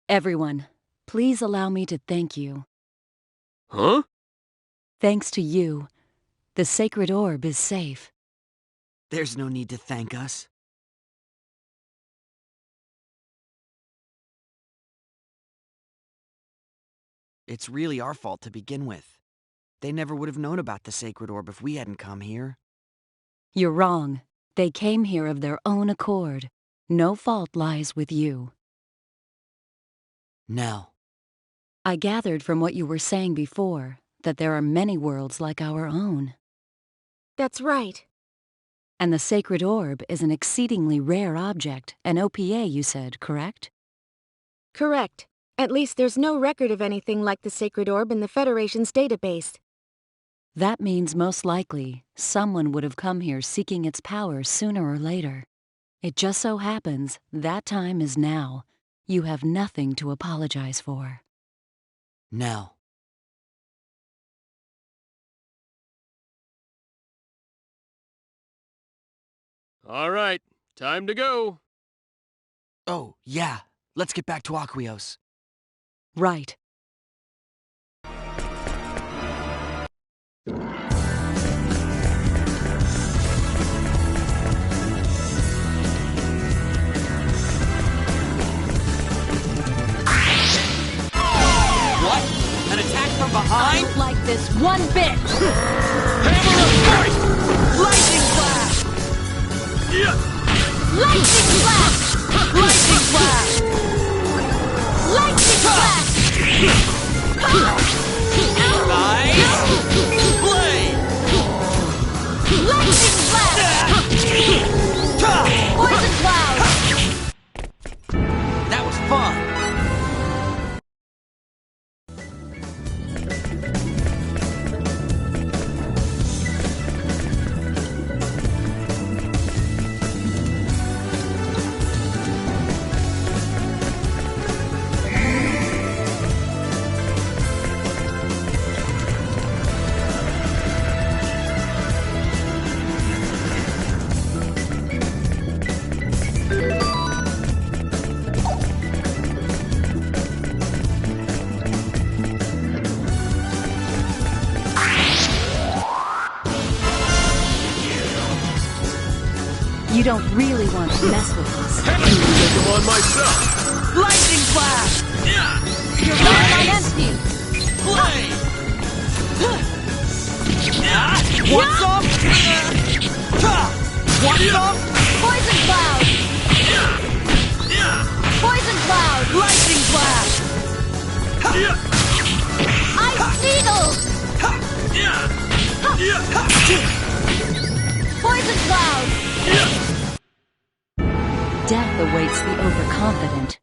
Everyone, please allow me to thank you. Huh? Thanks to you, the sacred orb is safe. There's no need to thank us. It's really our fault to begin with. They never would have known about the sacred orb if we hadn't come here. You're wrong. They came here of their own accord. No fault lies with you. Nell. I gathered from what you were saying before that there are many worlds like our own. That's right. And the sacred orb is an exceedingly rare object, an OPA, you said, correct? Correct. At least there's no record of anything like the sacred orb in the Federation's database. That means most likely someone would have come here seeking its power sooner or later. It just so happens that time is now. You have nothing to apologize for. Nell. All right, time to go. Oh, yeah. Let's get back to Aqueous. Right. What? An attack from behind? I don't like this one bit! Hammer of fight! Lightning Blast! Lightning Blast! Lightning Blast! Lightning Blast! Nice! Blade! Lightning Blast! Poison Cloud! That was fun! You don't really want to mess with us. Take them on myself. Lightning Blast! You're running on empty! Blade! What's up? What's up? Poison Cloud! Poison Cloud! Lightning Blast! Ice Needle! Poison Cloud! Death awaits the overconfident.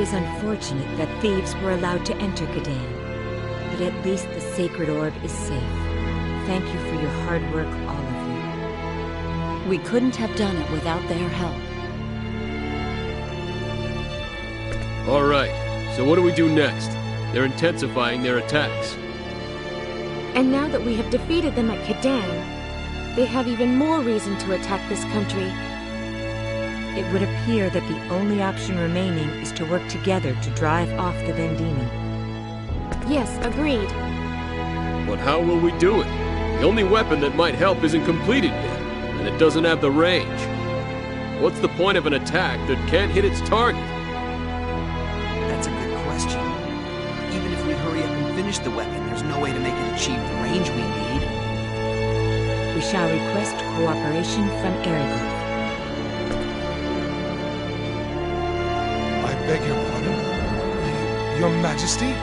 is unfortunate that thieves were allowed to enter Kadan, but at least the sacred orb is safe. Thank you for your hard work, all of you. We couldn't have done it without their help. All right, so what do we do next? They're intensifying their attacks. And now that we have defeated them at Kadan, they have even more reason to attack this country. It would appear that the only option remaining is to work together to drive off the Vendini. Yes, agreed. But how will we do it? The only weapon that might help isn't completed yet, and it doesn't have the range. What's the point of an attack that can't hit its target? That's a good question. Even if we hurry up and finish the weapon, there's no way to make it achieve the range we need. We shall request cooperation from Eriglyph. I beg your pardon? Your Majesty?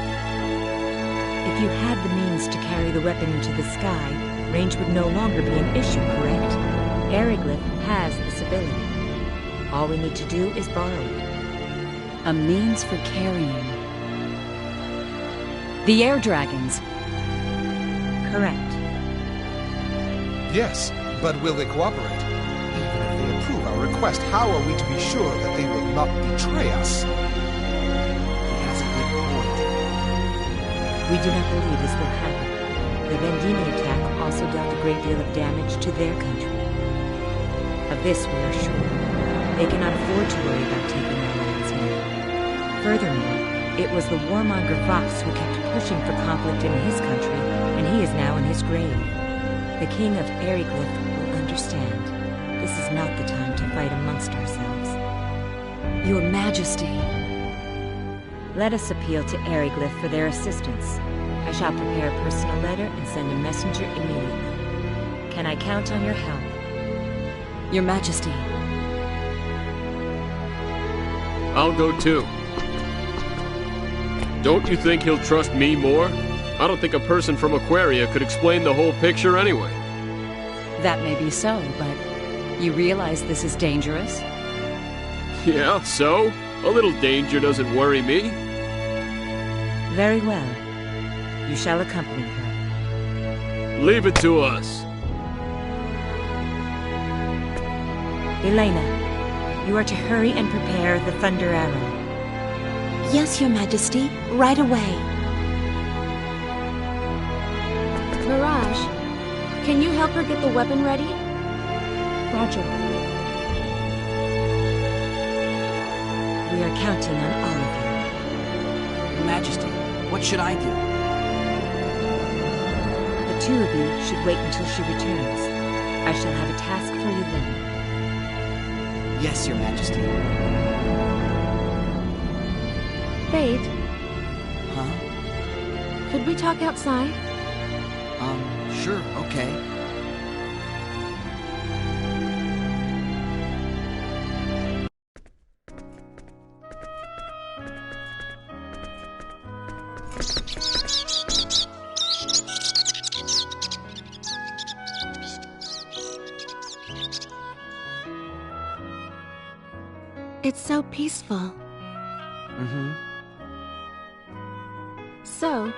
If you had the means to carry the weapon into the sky, range would no longer be an issue, correct? Eriglyph has this ability. All we need to do is borrow it. A means for carrying. The air dragons. Correct. Yes, but will they cooperate? Even if they approve our request, how are we to be sure that they will not betray us? He has a good point. We do not believe this will happen. The Vendini attack also dealt a great deal of damage to their country. Of this we are sure. They cannot afford to worry about taking our lands now. Furthermore, it was the warmonger Vox who kept pushing for conflict in his country, and he is now in his grave. The king of Eriglyph will understand. This is not the time to fight amongst ourselves. Your Majesty. Let us appeal to Eriglyph for their assistance. I shall prepare a personal letter and send a messenger immediately. Can I count on your help? Your Majesty. I'll go too. Don't you think he'll trust me more? I don't think a person from Aquaria could explain the whole picture anyway. That may be so, but you realize this is dangerous? Yeah, so? A little danger doesn't worry me. Very well. You shall accompany her. Leave it to us. Elena, you are to hurry and prepare the Thunder Arrow. Yes, Your Majesty. Right away. Mirage, can you help her get the weapon ready? Roger. We are counting on all of you. Your Majesty, what should I do? The two of you should wait until she returns. I shall have a task for you then. Yes, Your Majesty. Fate, Huh? could we talk outside? Sure, okay. It's so peaceful. Mm-hmm. So,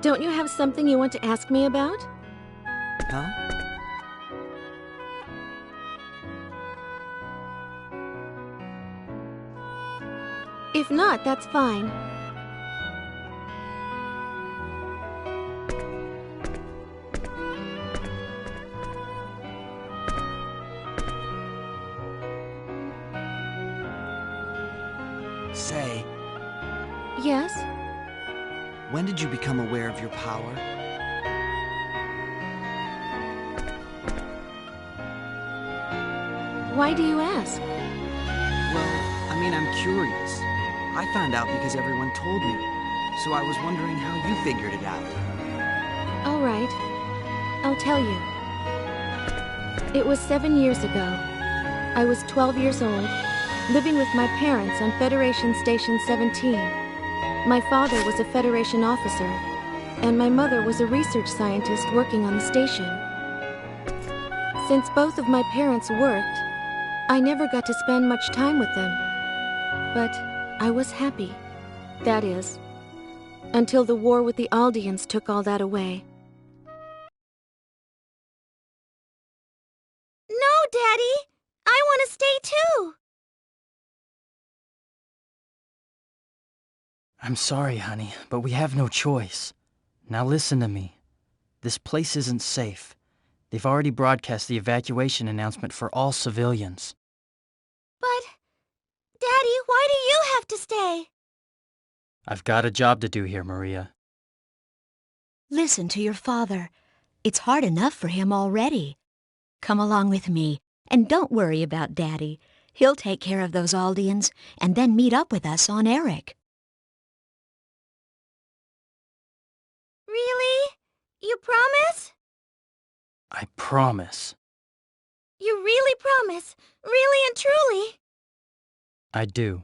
don't you have something you want to ask me about? Huh? If not, that's fine. Say, Yes? when did you become aware of your power? Why do you ask? Well, I mean, I'm curious. I found out because everyone told me, so I was wondering how you figured it out. All right. I'll tell you. It was 7 years ago. I was 12 years old, living with my parents on Federation Station 17. My father was a Federation officer, and my mother was a research scientist working on the station. Since both of my parents worked, I never got to spend much time with them. But I was happy. That is, until the war with the Aldeans took all that away. No, Daddy! I want to stay too! I'm sorry, honey, but we have no choice. Now listen to me. This place isn't safe. They've already broadcast the evacuation announcement for all civilians. But, Daddy, why do you have to stay? I've got a job to do here, Maria. Listen to your father. It's hard enough for him already. Come along with me, and don't worry about Daddy. He'll take care of those Aldeans, and then meet up with us on Eric. Really? You promise? I promise. You really promise? Really and truly? I do.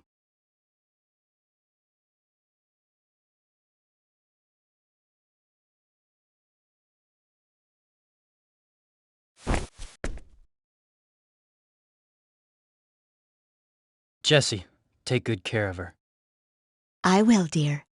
Jessie, take good care of her. I will, dear.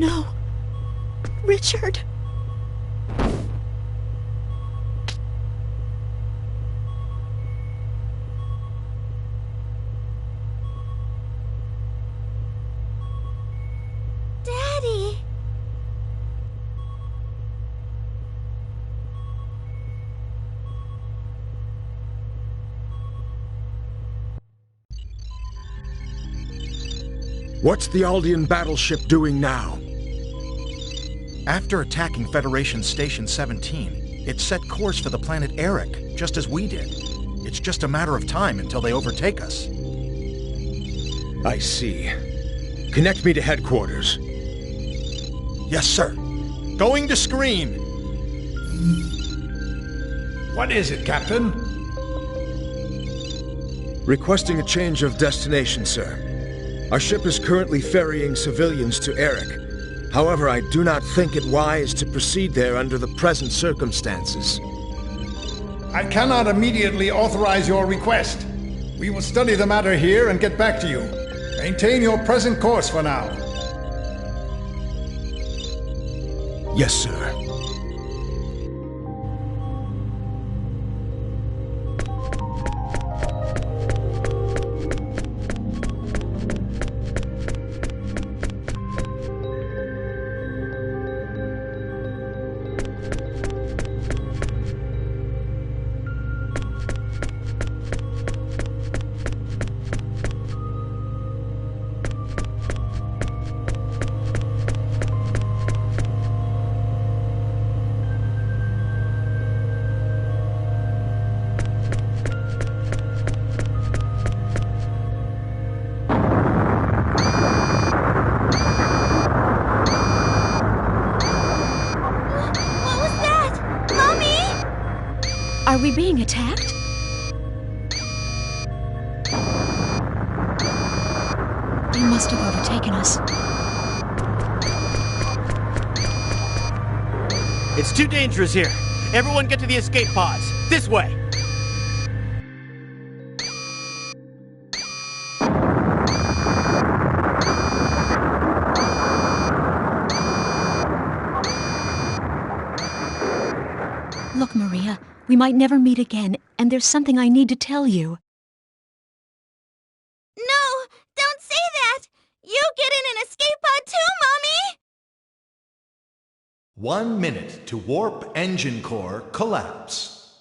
No. Richard. Daddy! What's the Aldean battleship doing now? After attacking Federation Station 17, it set course for the planet Eric, just as we did. It's just a matter of time until they overtake us. I see. Connect me to headquarters. Yes, sir. Going to screen. What is it, Captain? Requesting a change of destination, sir. Our ship is currently ferrying civilians to Eric. However, I do not think it wise to proceed there under the present circumstances. I cannot immediately authorize your request. We will study the matter here and get back to you. Maintain your present course for now. Yes, sir. we being attacked? They must have overtaken us. It's too dangerous here. Everyone get to the escape pods. This way. Look, Maria, we might never meet again, and there's something I need to tell you. No, don't say that! You get in an escape pod too, Mommy! 1 minute to warp engine core collapse.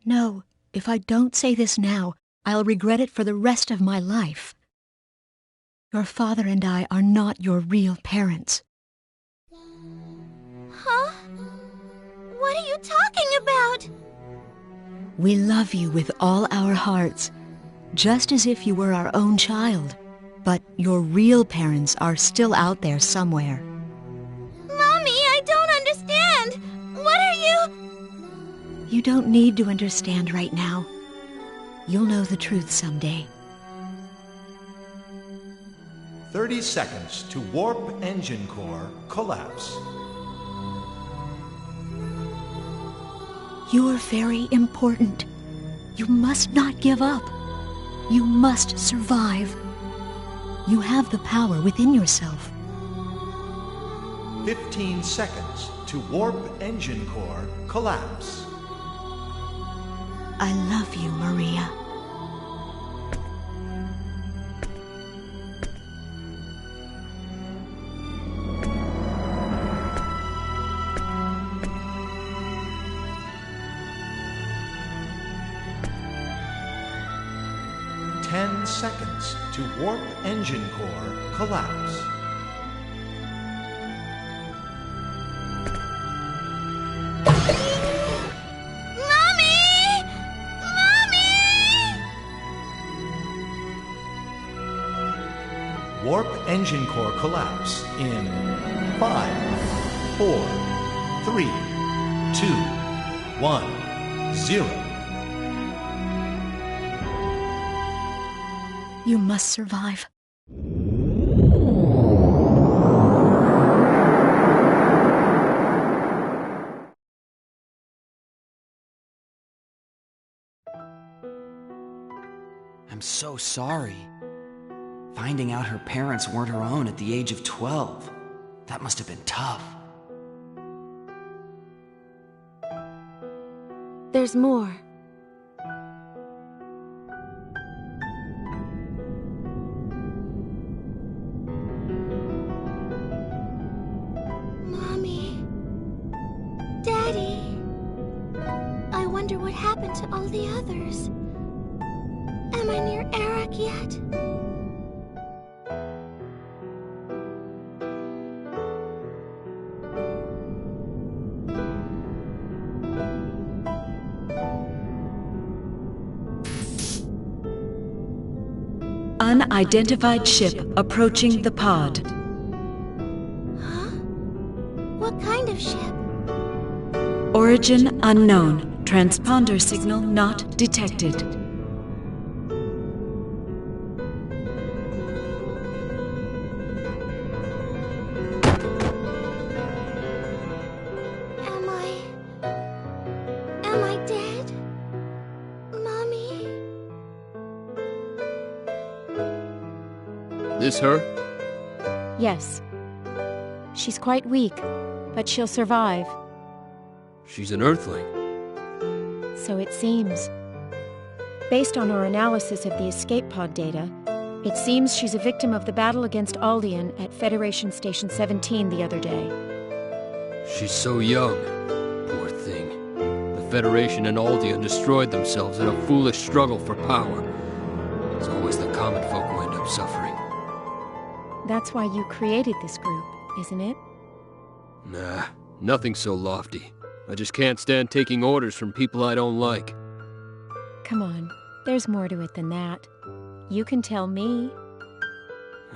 No, if I don't say this now, I'll regret it for the rest of my life. Your father and I are not your real parents. Huh? What are you talking about? We love you with all our hearts, just as if you were our own child. But your real parents are still out there somewhere. Mommy, I don't understand! What are you... You don't need to understand right now. You'll know the truth someday. 30 seconds to warp engine core collapse. You're very important. You must not give up. You must survive. You have the power within yourself. 15 seconds to warp engine core collapse. I love you, Maria. Seconds to warp engine core collapse. Mommy! Mommy! Warp engine core collapse in 5, 4, 3, 2, 1, 0. You must survive. I'm so sorry. Finding out her parents weren't her own at the age of 12. That must have been tough. There's more. To all the others. Am I near Eric yet? Unidentified ship approaching the pod. Huh? What kind of ship? Origin unknown. Transponder signal not detected. Am I dead? Mommy? This her? Yes. She's quite weak, but she'll survive. She's an Earthling. So it seems. Based on our analysis of the escape pod data, it seems she's a victim of the battle against Aldean at Federation Station 17 the other day. She's so young. Poor thing. The Federation and Aldean destroyed themselves in a foolish struggle for power. It's always the common folk who end up suffering. That's why you created this group, isn't it? Nah, nothing so lofty. I just can't stand taking orders from people I don't like. Come on, there's more to it than that. You can tell me.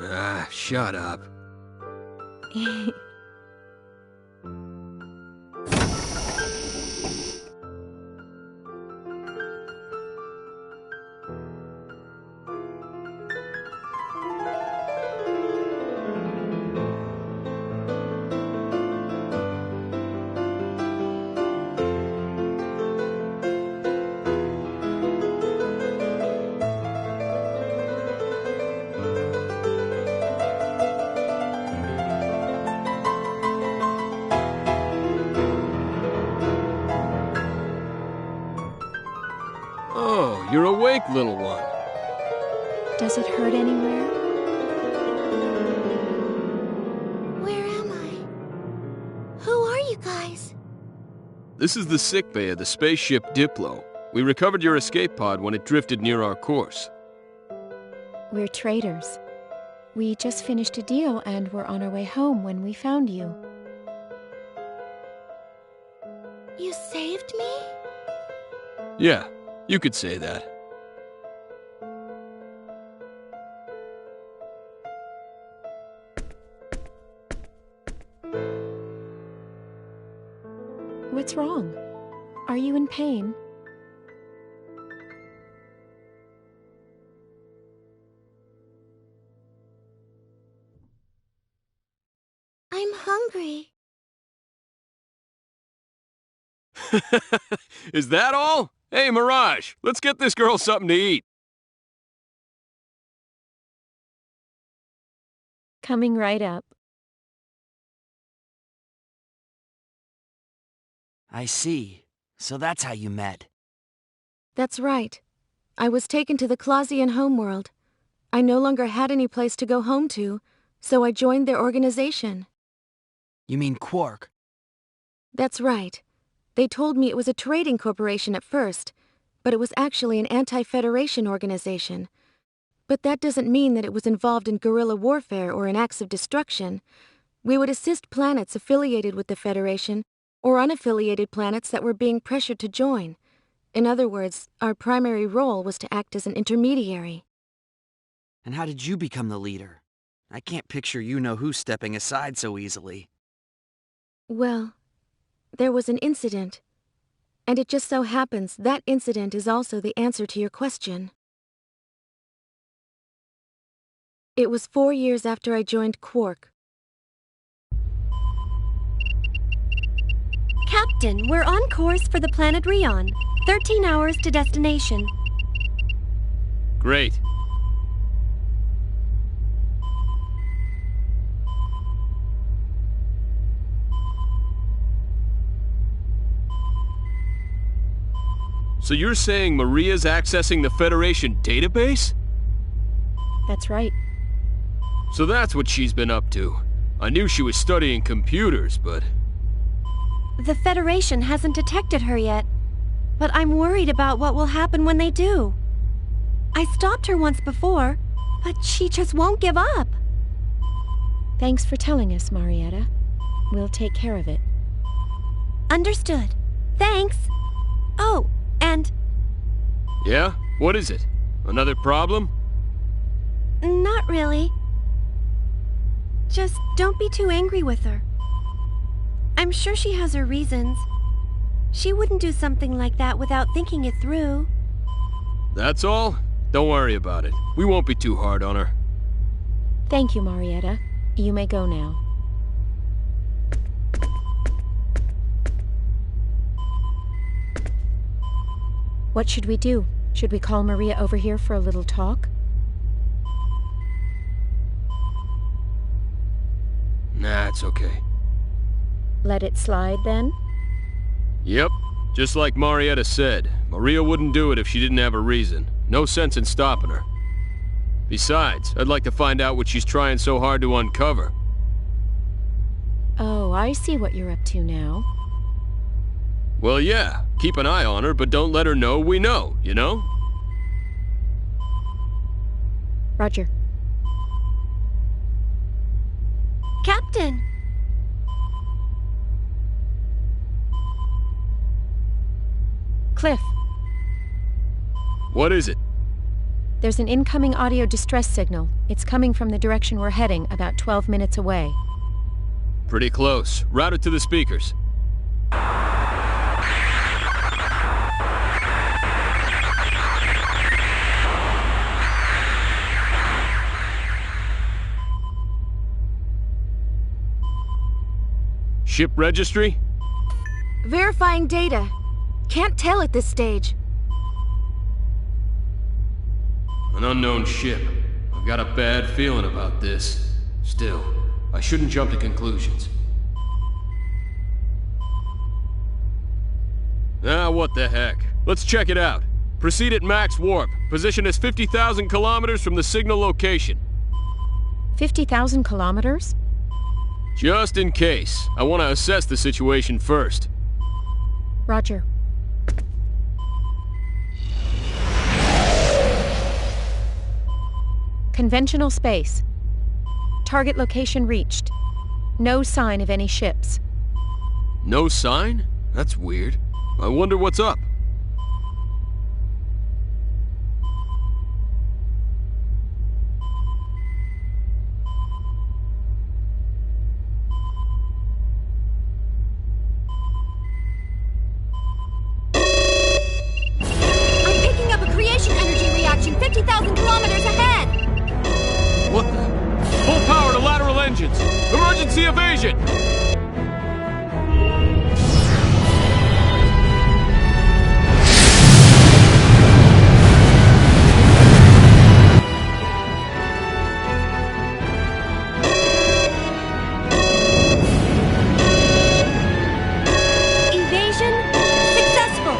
Ah, shut up. You're awake, little one. Does it hurt anywhere? Where am I? Who are you guys? This is the sickbay of the spaceship Diplo. We recovered your escape pod when it drifted near our course. We're traders. We just finished a deal and were on our way home when we found you. You saved me? Yeah, you could say that. What's wrong? Are you in pain? I'm hungry. Is that all? Hey, Mirage, let's get this girl something to eat. Coming right up. I see. So that's how you met. That's right. I was taken to the Clausian homeworld. I no longer had any place to go home to, so I joined their organization. You mean Quark? That's right. They told me it was a trading corporation at first, but it was actually an anti-Federation organization. But that doesn't mean that it was involved in guerrilla warfare or in acts of destruction. We would assist planets affiliated with the Federation or unaffiliated planets that were being pressured to join. In other words, our primary role was to act as an intermediary. And how did you become the leader? I can't picture you-know-who stepping aside so easily. Well, there was an incident, and it just so happens that incident is also the answer to your question. It was 4 years after I joined Quark. Captain, we're on course for the planet Rion. 13 hours to destination. Great. So you're saying Maria's accessing the Federation database? That's right. So that's what she's been up to. I knew she was studying computers, but... The Federation hasn't detected her yet, but I'm worried about what will happen when they do. I stopped her once before, but she just won't give up. Thanks for telling us, Marietta. We'll take care of it. Understood. Thanks. Oh, and... Yeah? What is it? Another problem? Not really. Just don't be too angry with her. I'm sure she has her reasons. She wouldn't do something like that without thinking it through. That's all? Don't worry about it. We won't be too hard on her. Thank you, Marietta. You may go now. What should we do? Should we call Maria over here for a little talk? Nah, it's okay. Let it slide, then? Yep. Just like Marietta said, Maria wouldn't do it if she didn't have a reason. No sense in stopping her. Besides, I'd like to find out what she's trying so hard to uncover. Oh, I see what you're up to now. Well, yeah. Keep an eye on her, but don't let her know we know, you know? Roger. Captain! Cliff. What is it? There's an incoming audio distress signal. It's coming from the direction we're heading, about 12 minutes away. Pretty close. Route it to the speakers. Ship registry? Verifying data. Can't tell at this stage. An unknown ship. I've got a bad feeling about this. Still, I shouldn't jump to conclusions. Ah, what the heck. Let's check it out. proceed at max warp. Position is 50,000 kilometers from the signal location. 50,000 kilometers? Just in case. I want to assess the situation first. Roger. Conventional space. Target location reached. No sign of any ships. No sign? That's weird. I wonder what's up. I'm picking up a creation energy reaction 50,000 kilometers ahead! What the? Full power to lateral engines! Emergency evasion! Evasion successful!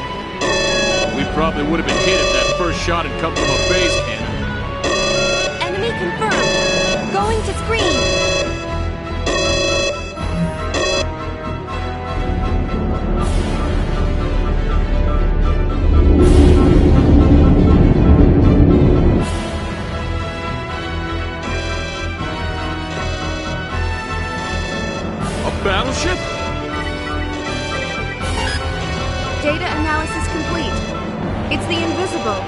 We probably would have been hit if that first shot had come from a phase cannon. Enemy confirmed. Going to screen. A battleship? Data analysis complete. It's the Invisible,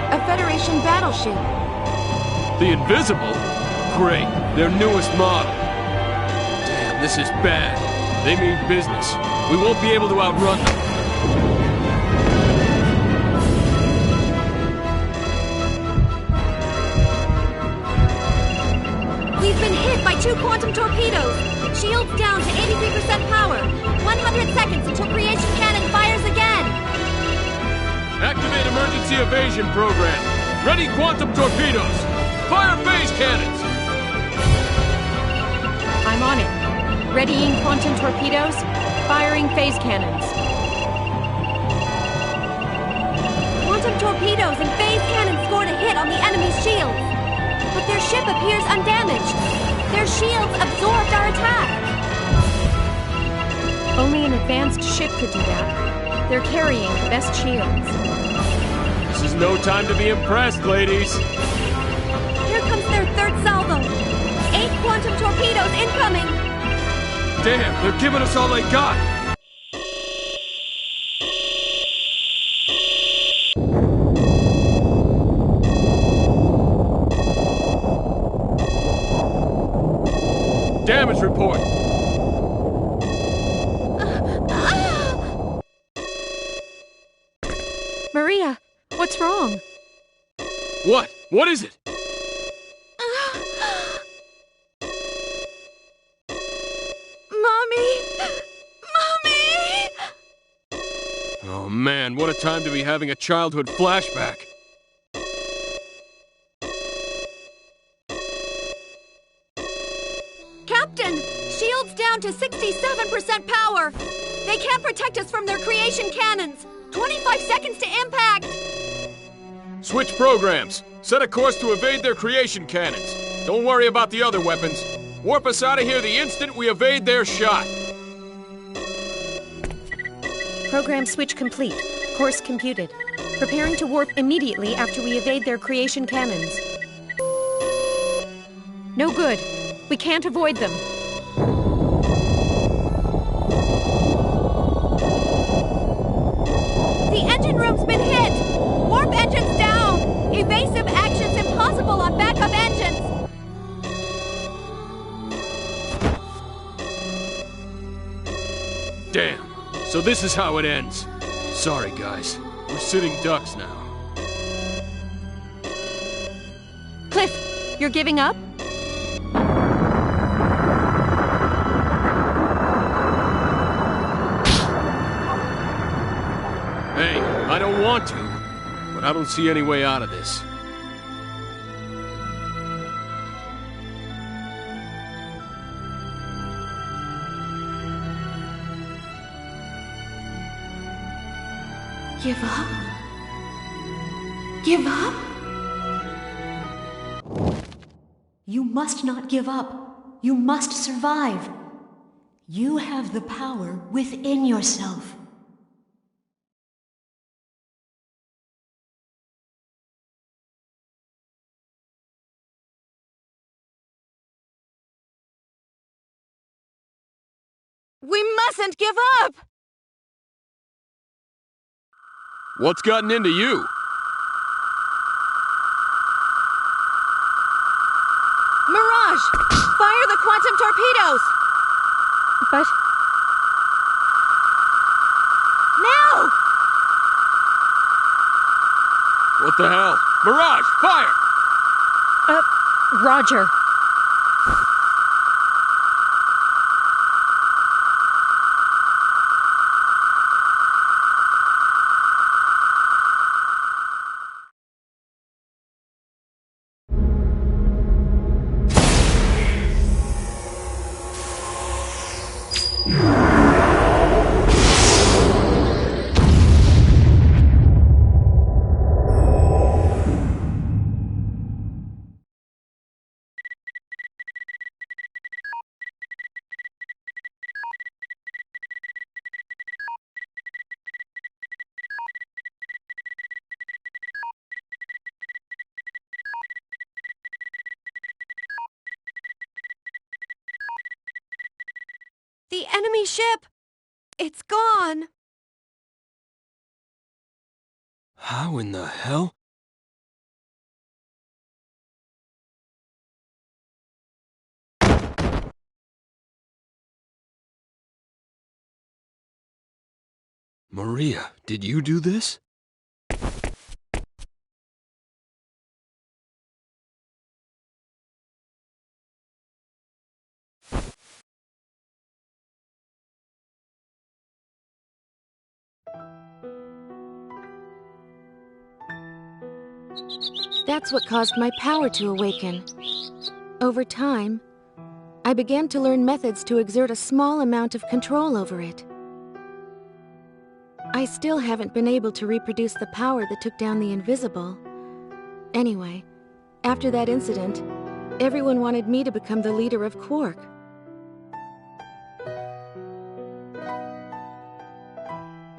a Federation battleship. The Invisible? Great, their newest model. Damn, this is bad. They mean business. We won't be able to outrun them. We've been hit by 2 quantum torpedoes. Shields down to 83% power. 100 seconds until creation cannon fires again. Activate emergency evasion program. Ready quantum torpedoes. Fire phase cannons. I'm on it. Readying quantum torpedoes, firing phase cannons. Quantum torpedoes and phase cannons scored a hit on the enemy's shields. But their ship appears undamaged. Their shields absorbed our attack. Only an advanced ship could do that. They're carrying the best shields. This is no time to be impressed, ladies. Here comes their third salvo. 8 quantum torpedoes incoming. Damn, they're giving us all they got. Damage report. Maria, what's wrong? What? What is it? Mommy! Mommy! Oh man, what a time to be having a childhood flashback. Captain! Shields down to 67% power! They can't protect us from their creation cannons! 25 seconds to impact! Switch programs. Set a course to evade their creation cannons. Don't worry about the other weapons. Warp us out of here the instant we evade their shot. Program switch complete. Course computed. Preparing to warp immediately after we evade their creation cannons. No good. We can't avoid them. The engine room's been hit! Warp engines down! Evasive actions impossible on backup engines! Damn. So this is how it ends. Sorry, guys. We're sitting ducks now. Cliff, you're giving up? Hey, I don't want to, but I don't see any way out of this. Give up? Give up? You must not give up. You must survive. You have the power within yourself. We mustn't give up! What's gotten into you? Mirage! Fire the quantum torpedoes! But... now! What the hell? Mirage, fire! Roger. The enemy ship! It's gone! How in the hell? Maria, did you do this? That's what caused my power to awaken. Over time, I began to learn methods to exert a small amount of control over it. I still haven't been able to reproduce the power that took down the Invisible. Anyway, after that incident, everyone wanted me to become the leader of Quark.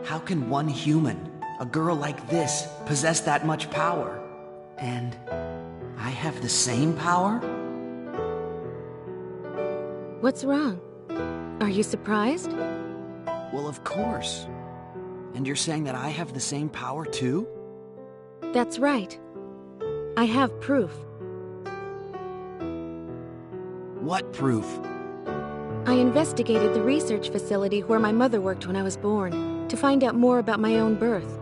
How can one human, a girl like this, possess that much power? And I have the same power? What's wrong? Are you surprised? Well, of course. And you're saying that I have the same power too? That's right. I have proof. What proof? I investigated the research facility where my mother worked when I was born to find out more about my own birth.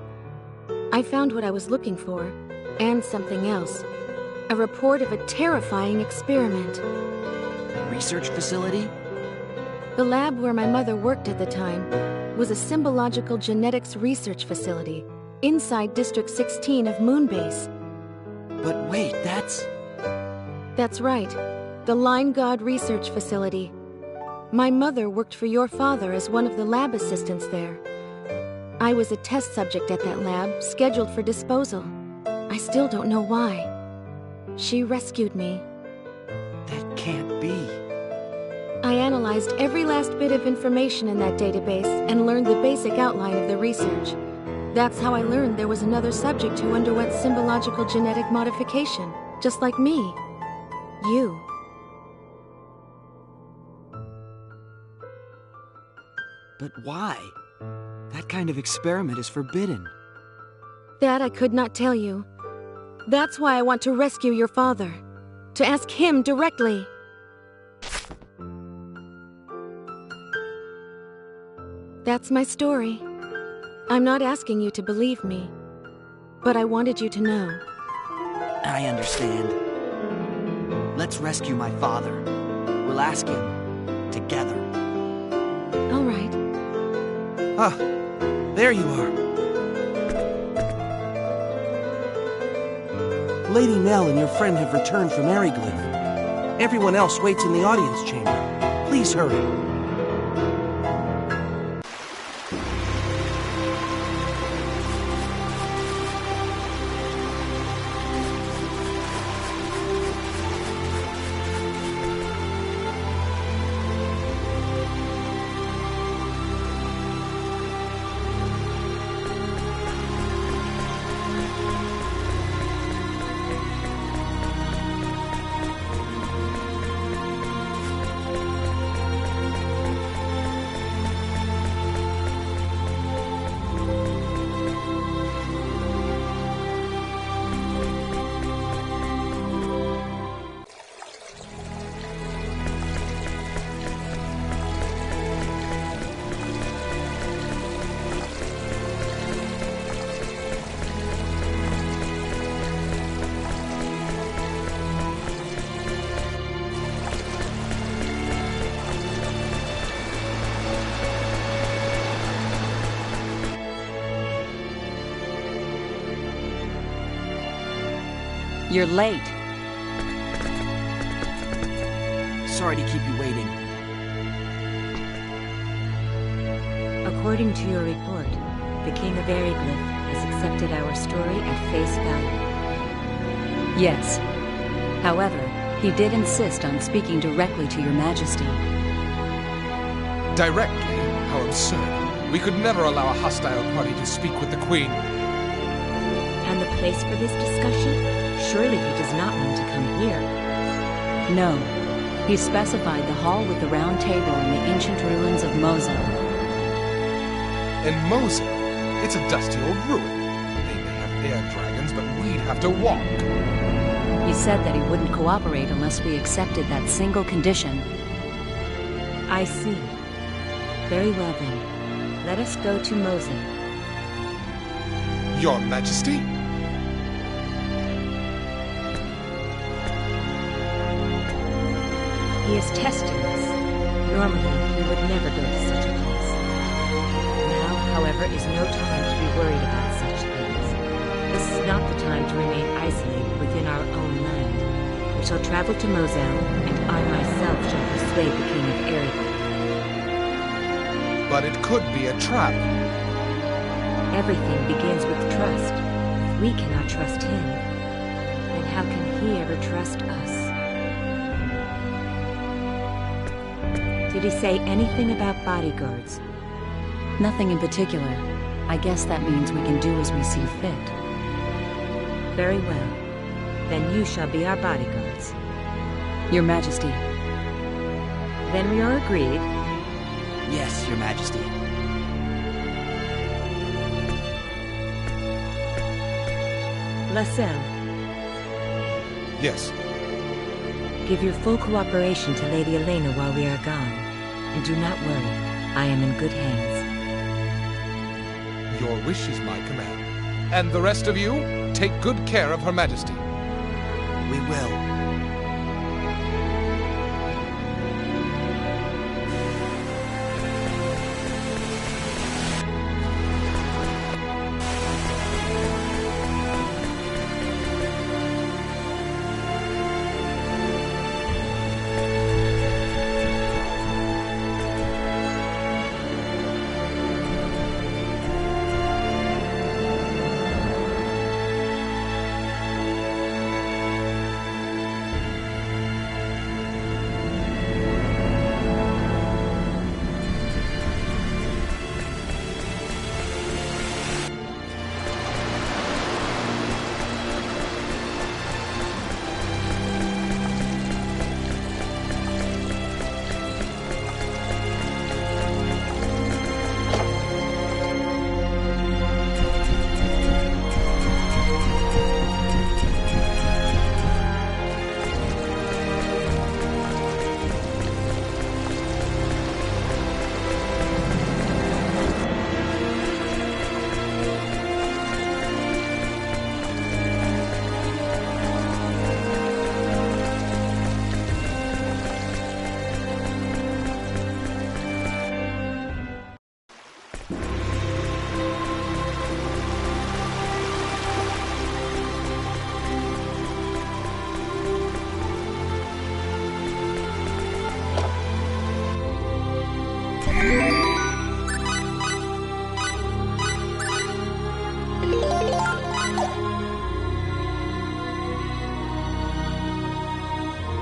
I found what I was looking for, and something else. A report of a terrifying experiment. Research facility? The lab where my mother worked at the time was a symbological genetics research facility inside District 16 of Moonbase. But wait, that's... That's right. The Line God Research Facility. My mother worked for your father as one of the lab assistants there. I was a test subject at that lab, scheduled for disposal. I still don't know why. She rescued me. That can't be. I analyzed every last bit of information in that database and learned the basic outline of the research. That's how I learned there was another subject who underwent symbological genetic modification, just like me. You. But why? That kind of experiment is forbidden. That I could not tell you. That's why I want to rescue your father. To ask him directly. That's my story. I'm not asking you to believe me, but I wanted you to know. I understand. Let's rescue my father. We'll ask him together. All right. Ah, there you are. Lady Nell and your friend have returned from Aryglyph. Everyone else waits in the audience chamber. Please hurry. You're late. Sorry to keep you waiting. According to your report, the King of Eriglyph has accepted our story at face value. Yes. However, he did insist on speaking directly to your majesty. Directly? How absurd. We could never allow a hostile party to speak with the Queen. And the place for this discussion? Surely he does not mean to come here. No. He specified the hall with the round table in the ancient ruins of Mosul. In Mosul? It's a dusty old ruin. They may have air dragons, but we'd have to walk. He said that he wouldn't cooperate unless we accepted that single condition. I see. Very well then. Let us go to Mosul. Your Majesty? He is testing us. Normally, he would never go to such a place. Now, however, is no time to be worried about such things. This is not the time to remain isolated within our own land. We shall travel to Mosul, and I myself shall persuade the King of Eriglyph. But it could be a trap. Everything begins with trust. If we cannot trust him, then how can he ever trust us? Did he say anything about bodyguards? Nothing in particular. I guess that means we can do as we see fit. Very well. Then you shall be our bodyguards. Your Majesty. Then we are agreed? Yes, Your Majesty. Lascelles. Yes. Give your full cooperation to Lady Elena while we are gone. And do not worry, I am in good hands. Your wish is my command. And the rest of you, take good care of Her Majesty. We will.